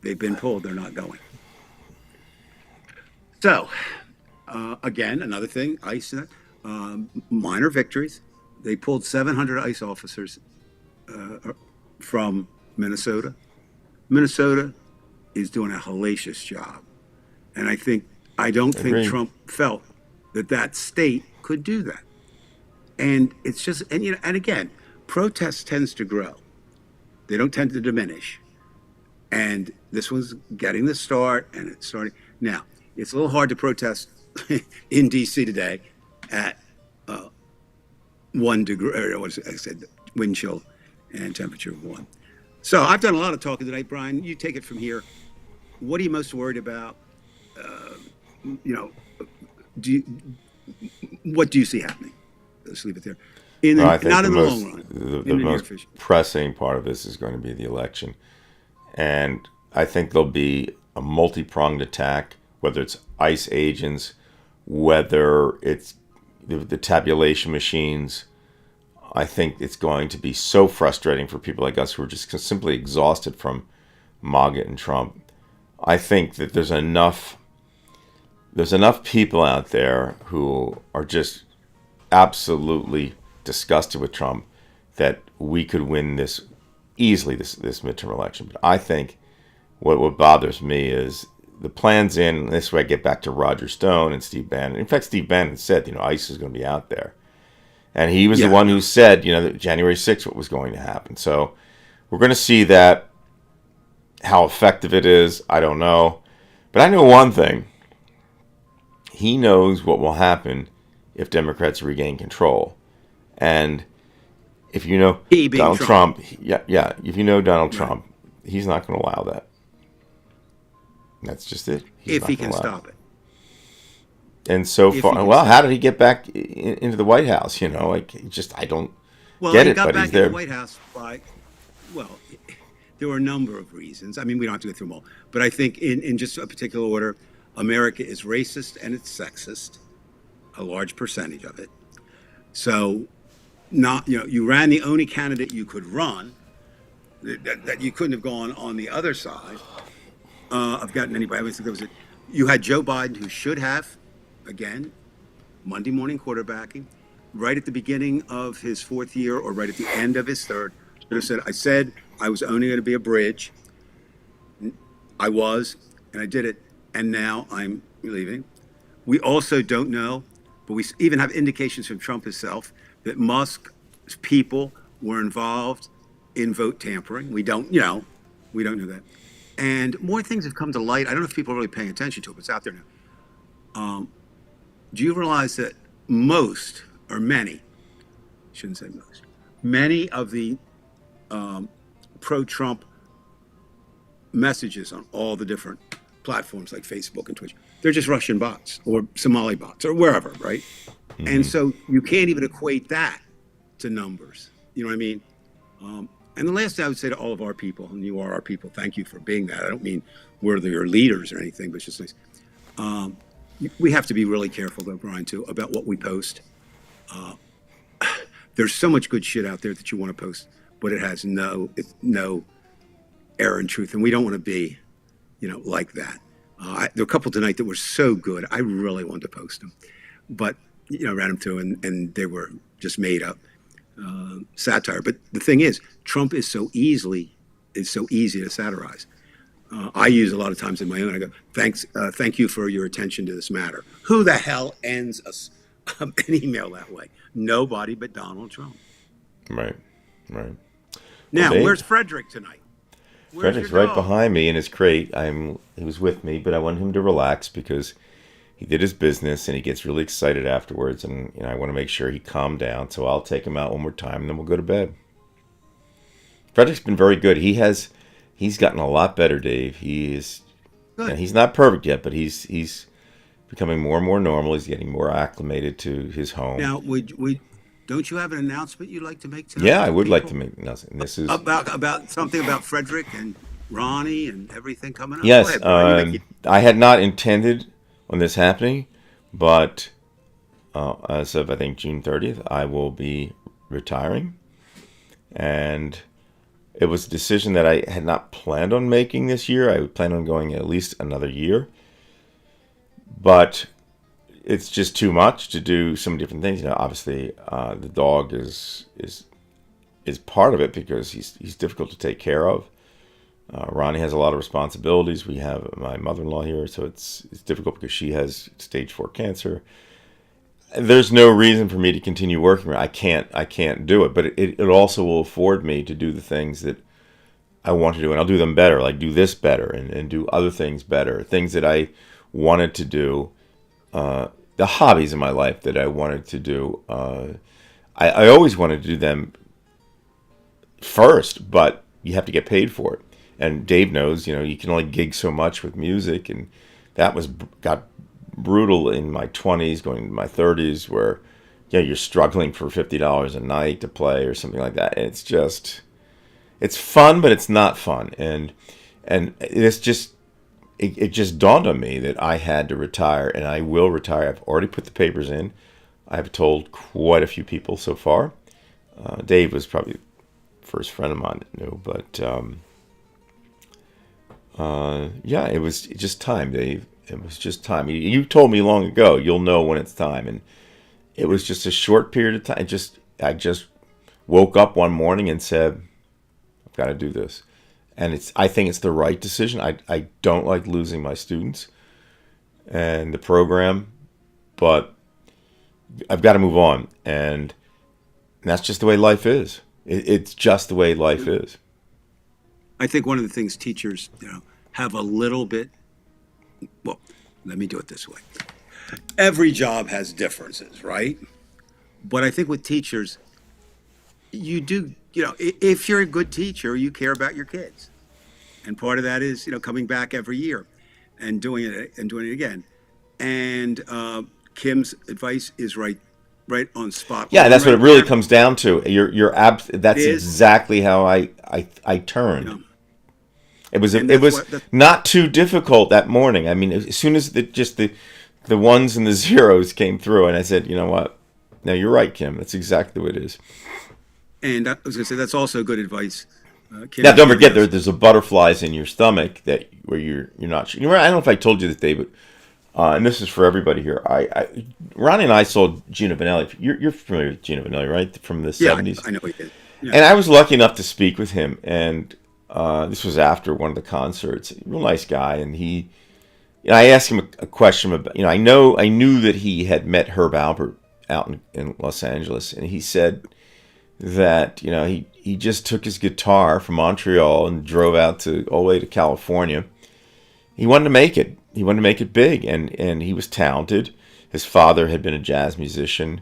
They've been told they're not going. So, again, another thing, ICE, minor victories. They pulled 700 ICE officers from Minnesota. Minnesota is doing a hellacious job. And I don't think Trump felt that state could do that. And it's just, and you know, and again, protest tends to grow. They don't tend to diminish. And this one's getting the start, and it's starting. Now, it's a little hard to protest in D.C. today at 1 degree, or what I said, wind chill and temperature of 1. So I've done a lot of talking tonight, Brian. You take it from here. What are you most worried about? You know, what do you see happening? Let's leave it there. I think not in the most, long run. the most pressing part of this is going to be the election. And I think there'll be a multi-pronged attack, whether it's ICE agents, whether it's the tabulation machines. I think it's going to be so frustrating for people like us who are just simply exhausted from MAGA and Trump. I think that there's enough people out there who are just absolutely disgusted with Trump that we could win this easily, this midterm election. But I think what bothers me is the plan's in, and this way I get back to Roger Stone and Steve Bannon. In fact, Steve Bannon said, you know, ICE is going to be out there. And he was the one who said, you know, that January 6th what was going to happen. So we're going to see that. How effective it is, I don't know. But I know one thing. He knows what will happen if Democrats regain control. And if you know Donald Trump, if you know Donald Trump, he's not going to allow that. That's just it. If he can stop it. And so far, well, how did he get back into the White House? You know, like, I don't get it, but he's there. Well, he got back in the White House by, there were a number of reasons. I mean, we don't have to go through them all. But I think in just a particular order, America is racist and it's sexist, a large percentage of it. So, not you ran the only candidate you could run that you couldn't have gone on the other side of gotten anybody. I think there was you had Joe Biden, who should have, again, Monday morning quarterbacking, right at the beginning of his fourth year or right at the end of his third. Should have said, I said I was only going to be a bridge. I was, and I did it, and now I'm leaving. We also don't know, but we even have indications from Trump himself that Musk's people were involved in vote tampering. We don't know that. And more things have come to light. I don't know if people are really paying attention to it, but it's out there now. Do you realize that most, or many, shouldn't say most, many of the pro-Trump messages on all the different platforms like Facebook and Twitch, they're just Russian bots or Somali bots or wherever, right? Mm-hmm. And so you can't even equate that to numbers. You know what I mean? And the last thing I would say to all of our people, and you are our people, thank you for being that. I don't mean we're your leaders or anything, but it's just nice. We have to be really careful, though, Brian, too, about what we post. There's so much good shit out there that you want to post, but it has no error in truth, and we don't want to be, like that. There were a couple tonight that were so good, I really wanted to post them, but ran them through, and they were just made up satire. But the thing is, Trump is so easy to satirize. I use a lot of times in my own. I go, thank you for your attention to this matter. Who the hell ends an email that way? Nobody but Donald Trump. Right. Now, where's Frederick tonight? Frederick's right behind me in his crate. He was with me, but I want him to relax because he did his business and he gets really excited afterwards, and I want to make sure he calmed down. So I'll take him out one more time, and then we'll go to bed. Frederick's been very good. He's gotten a lot better, Dave. He's not perfect yet, but he's becoming more and more normal. He's getting more acclimated to his home. Now, don't you have an announcement you'd like to make tonight? Yeah, I would like to make an announcement. This is about something about Frederick and Ronnie and everything coming up. Yes, I had not intended on this happening, but as of I think June 30th, I will be retiring, and it was a decision that I had not planned on making this year. I would plan on going at least another year, but it's just too much to do so many different things. Obviously, the dog is part of it because he's difficult to take care of. Ronnie has a lot of responsibilities. We have my mother-in-law here, so it's difficult because she has stage 4 cancer. There's no reason for me to continue working. I can't do it, but it also will afford me to do the things that I want to do, and I'll do them better, like do this better and do other things better, things that I wanted to do, the hobbies in my life that I wanted to do. I always wanted to do them first, but you have to get paid for it. And Dave knows, you can only gig so much with music, and that got brutal in my 20s, going into my 30s, where you're struggling for $50 a night to play or something like that. And it's fun, but it's not fun. And it's just it just dawned on me that I had to retire, and I will retire. I've already put the papers in. I've told quite a few people so far. Dave was probably the first friend of mine that knew, but it was just time, Dave. It was just time. You told me long ago, you'll know when it's time. And it was just a short period of time. I just woke up one morning and said, I've got to do this. And I think it's the right decision. I don't like losing my students and the program, but I've got to move on. And that's just the way life is. It's just the way life is. I think one of the things teachers have a little bit. Well, let me do it this way. Every job has differences, right? But I think with teachers, you do, if you're a good teacher, you care about your kids. And part of that is, coming back every year and doing it again. And Kim's advice is right on spot. Yeah, that's what it really comes down to. That's exactly how I turn. And it that's was what that's not too difficult that morning. I mean, as soon as the ones and the zeros came through, and I said, you know what? No, you're right, Kim. That's exactly what it is. and I was going to say that's also good advice. Now, Kim don't gave forget us. there's a butterflies in your stomach that where you're not sure. You know, I don't know if I told you this, David, and this is for everybody here. Ronnie and I saw Gina Vanelli. You're familiar with Gina Vanelli, right? From the Yeah, '70s. I know he did. Yeah. And I was lucky enough to speak with him, and this was after one of the concerts. Real nice guy, and I asked him a question about, I knew that he had met Herb Alpert out in Los Angeles, and he said that he just took his guitar from Montreal and drove out to all the way to California. He wanted to make it. He wanted to make it big, and he was talented. His father had been a jazz musician,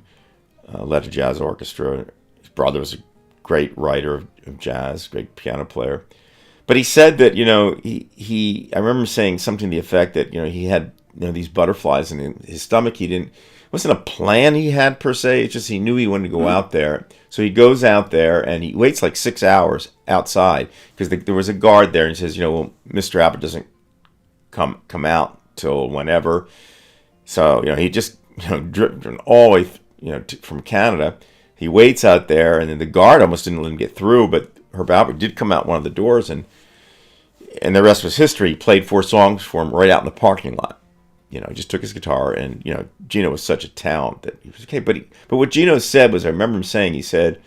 led a jazz orchestra. His brother was a great writer of jazz, great piano player. But he said that I remember saying something to the effect that he had these butterflies in his stomach. He didn't. It wasn't a plan he had per se. It's just he knew he wanted to go out there. So he goes out there and he waits like 6 hours outside because there was a guard there and he says, well, Mr. Abbott doesn't come out till whenever. So he just driven all the way from Canada. He waits out there and then the guard almost didn't let him get through, but Herb Alpert did come out one of the doors and the rest was history. He played 4 songs for him right out in the parking lot. He just took his guitar, and Gino was such a talent that he was okay. But what Gino said was, I remember him saying, he said,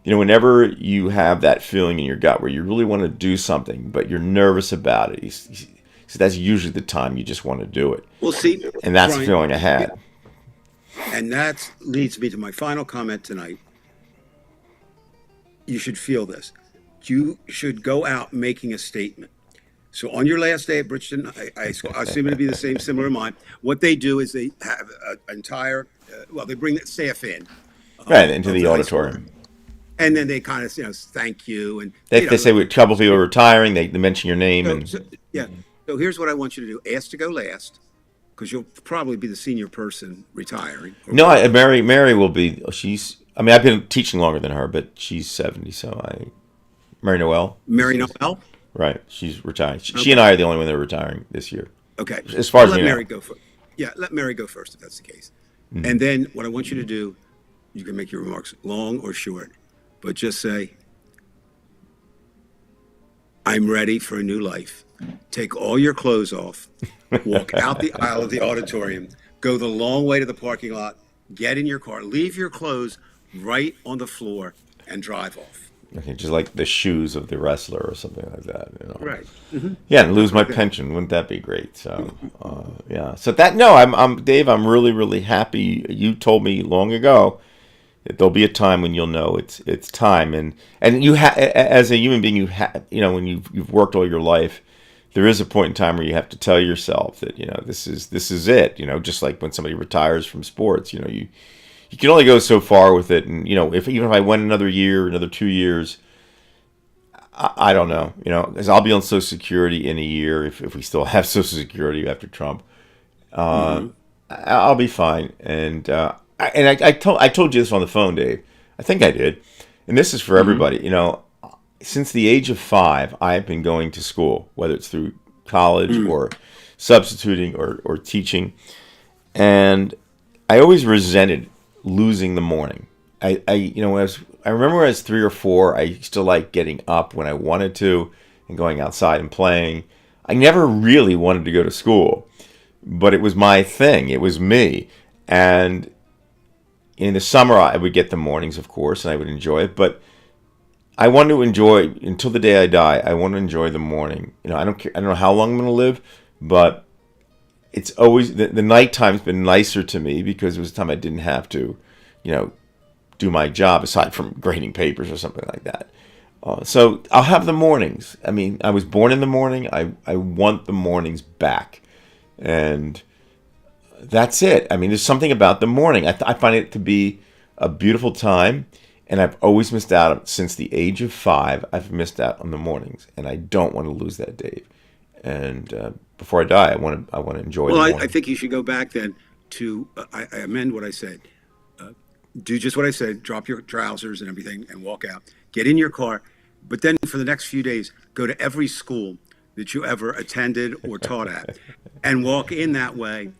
whenever you have that feeling in your gut where you really want to do something, but you're nervous about it, he said that's usually the time you just want to do it. Well, see, And that's the Brian, feeling I had. and that leads me to my final comment tonight. You should feel this. You should go out making a statement. So on your last day at Bridgeton, I assume it'll be the same, similar to mine. What they do is they have an entire, they bring the staff in Right, into of the the high school, auditorium. and then they kind of, thank you, and They say with a couple people retiring, they mention your name. so, And so yeah. So here's what I want you to do: ask to go last, because you'll probably be the senior person retiring. Or no, Mary will be, I've been teaching longer than her, but she's 70, Mary Noel. Mary Noel. Right, she's retiring. She and Okay. I are the only one that are retiring this year, Okay. as far Well, as let we know. Mary go first. Yeah, let Mary go first if that's the case. And then what I want you to do, you can make your remarks long or short, but just say, I'm ready for a new life. Take all your clothes off, walk out the aisle of the auditorium, go the long way to the parking lot, get in your car, leave your clothes right on the floor, and drive off. Okay, just like the shoes of the wrestler or something like that. Right. Yeah, and lose my Like that. pension. Wouldn't that be great? So, yeah. So that no, I'm Dave. I'm really, really happy. You told me long ago that there'll be a time when you'll know it's time, and as a human being, when you've worked all your life, there is a point in time where you have to tell yourself that this is it. Just like when somebody retires from sports, you can only go so far with it, and even if I went another year, another 2 years, I don't know, because I'll be on Social Security in a year if we still have Social Security after Trump. I'll be fine, and I told you this on the phone, Dave. I think I did, and this is for everybody. Since the age of 5, I've been going to school, whether it's through college or substituting or teaching, and I always resented losing the morning. I remember when I was 3 or 4, I used to like getting up when I wanted to and going outside and playing. I never really wanted to go to school, but it was my thing. It was me. And in the summer, I would get the mornings, of course, and I would enjoy it. But I want to enjoy, until the day I die, I want to enjoy the morning. I don't care. I don't know how long I'm going to live, but it's always the nighttime's been nicer to me because it was a time I didn't have to, do my job aside from grading papers or something like that. So I'll have the mornings. I was born in the morning. I want the mornings back, and that's it. There's something about the morning. I find it to be a beautiful time, and I've always missed out since the age of 5. I've missed out on the mornings, and I don't want to lose that, Dave. And before I die, I want to enjoy the Well, morning. I think you should go back then to, I amend what I said. Do just what I said, drop your trousers and everything and walk out. Get in your car. But then for the next few days, go to every school that you ever attended or taught at, and walk in that way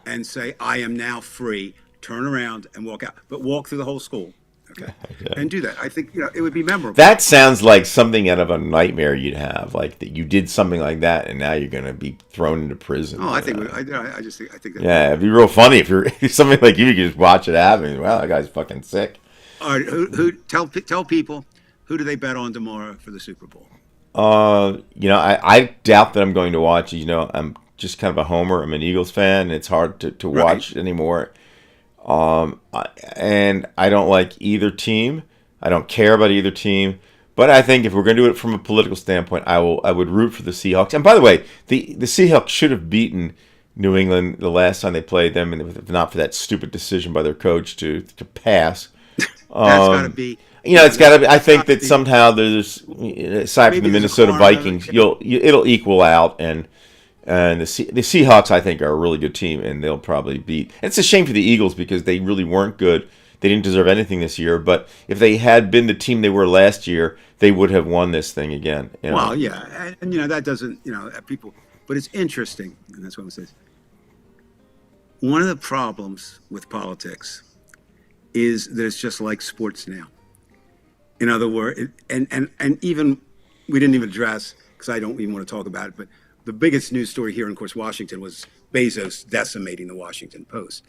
and say, I am now free, turn around and walk out, but walk through the whole school. Okay. And do that. I think, it would be memorable. That sounds like something out of a nightmare you'd have, like that you did something like that, and now you're going to be thrown into prison. Oh, I think, I think that. Yeah, it'd be real funny if you're if something like you could just watch it happen. Wow, that guy's fucking sick. All right. Tell people, who do they bet on tomorrow for the Super Bowl? I doubt that I'm going to watch. I'm just kind of a homer. I'm an Eagles fan. And it's hard to watch anymore. And I don't like either team. I don't care about either team. But I think if we're going to do it from a political standpoint, I would root for the Seahawks. And by the way, the Seahawks should have beaten New England the last time they played them, and if not for that stupid decision by their coach to pass. That's got to be. It's got to be. I think that somehow there's, aside from the Minnesota Vikings, it'll equal out, and the Seahawks I think are a really good team, and they'll probably beat. And it's a shame for the Eagles because they really weren't good. They didn't deserve anything this year. But if they had been the team they were last year, they would have won this thing again. Well, yeah, and that doesn't people. But it's interesting, and that's what I'm saying. One of the problems with politics is that it's just like sports now. In other words, and even we didn't even address, because I don't even want to talk about it, but the biggest news story here in, of course, Washington was Bezos decimating the Washington Post.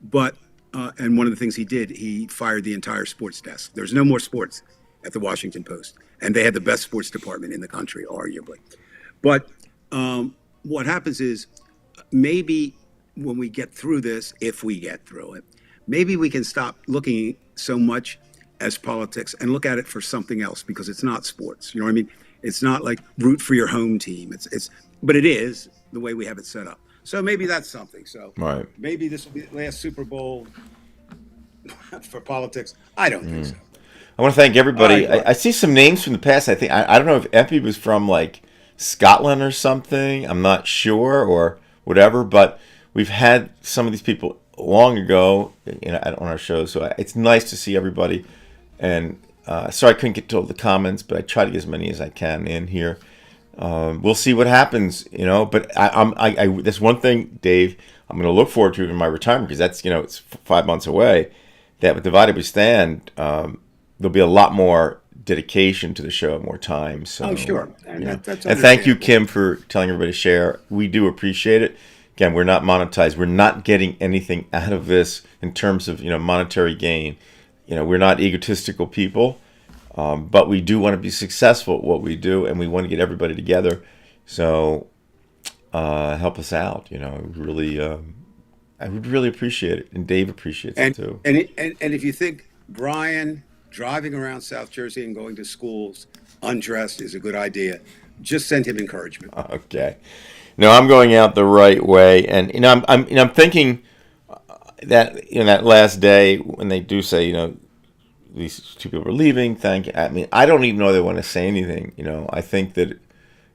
But and one of the things he did, he fired the entire sports desk. There's no more sports at the Washington Post, and they had the best sports department in the country, arguably. But what happens is maybe when we get through this, if we get through it, maybe we can stop looking so much as politics and look at it for something else, because it's not sports. You know what I mean? It's not like root for your home team. But it is the way we have it set up. So maybe that's something. So right. Maybe this will be the last Super Bowl for politics. I don't think so. I want to thank everybody. I see some names from the past. I think I don't know if Epi was from like Scotland or something. I'm not sure, or whatever. But we've had some of these people long ago, on our show. So it's nice to see everybody. And sorry I couldn't get to all the comments, but I try to get as many as I can in here. We'll see what happens, But that's one thing, Dave, I'm going to look forward to in my retirement, because that's it's 5 months away. That with Divided We Stand, there'll be a lot more dedication to the show, more time. So, sure, and and thank you, Kim, for telling everybody to share. We do appreciate it. Again, we're not monetized. We're not getting anything out of this in terms of monetary gain. We're not egotistical people. But we do want to be successful at what we do, and we want to get everybody together. So help us out. I would really appreciate it, and Dave appreciates it too. And if you think Brian driving around South Jersey and going to schools undressed is a good idea, just send him encouragement. Okay. No, I'm going out the right way, and I'm thinking that that last day when they do say these two people are leaving. I don't even know they want to say anything. I think that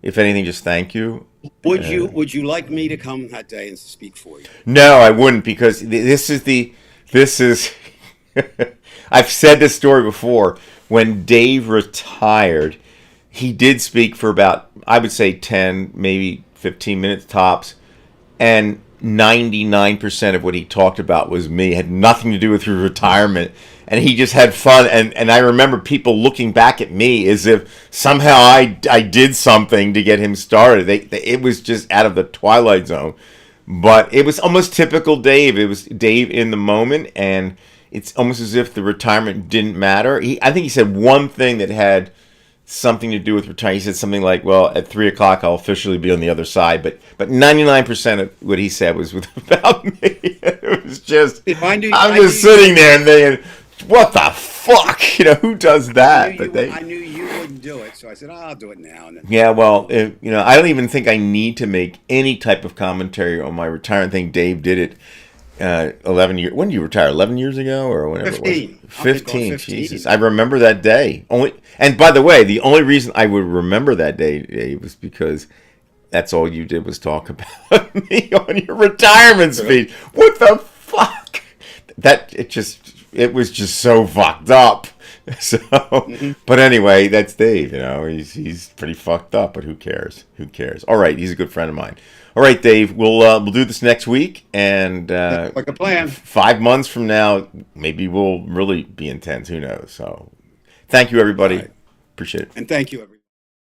if anything, just thank you. Would you like me to come that day and speak for you? No, I wouldn't, because this is. I've said this story before. When Dave retired, he did speak for about, I would say, 10, maybe 15 minutes tops, and 99% of what he talked about was me. It had nothing to do with your retirement. And he just had fun, and I remember people looking back at me as if somehow I did something to get him started. It was just out of the Twilight Zone. But it was almost typical Dave. It was Dave in the moment, and it's almost as if the retirement didn't matter. I think he said one thing that had something to do with retirement. He said something like, well, at 3 o'clock I'll officially be on the other side. But 99% of what he said was about me. It was just, I'm just sitting there and thinking, what the fuck? Who does that? I knew you wouldn't do it, so I said, I'll do it now. Yeah, well, I don't even think I need to make any type of commentary on my retirement thing. Dave did it 11 years. When did you retire? 11 years ago or whenever 15. It was? 15. Jesus, I remember that day. And by the way, the only reason I would remember that day, Dave, was because that's all you did was talk about me on your retirement speech. What the fuck? It was just so fucked up So, but anyway, that's Dave. You know, he's pretty fucked up, but who cares? Who cares? All right, he's a good friend of mine. All right, Dave, we'll do this next week, and Like a plan. 5 months from now, maybe we'll really be intense. Who knows? So, thank you, All everybody. right. Appreciate it. And thank you, everyone.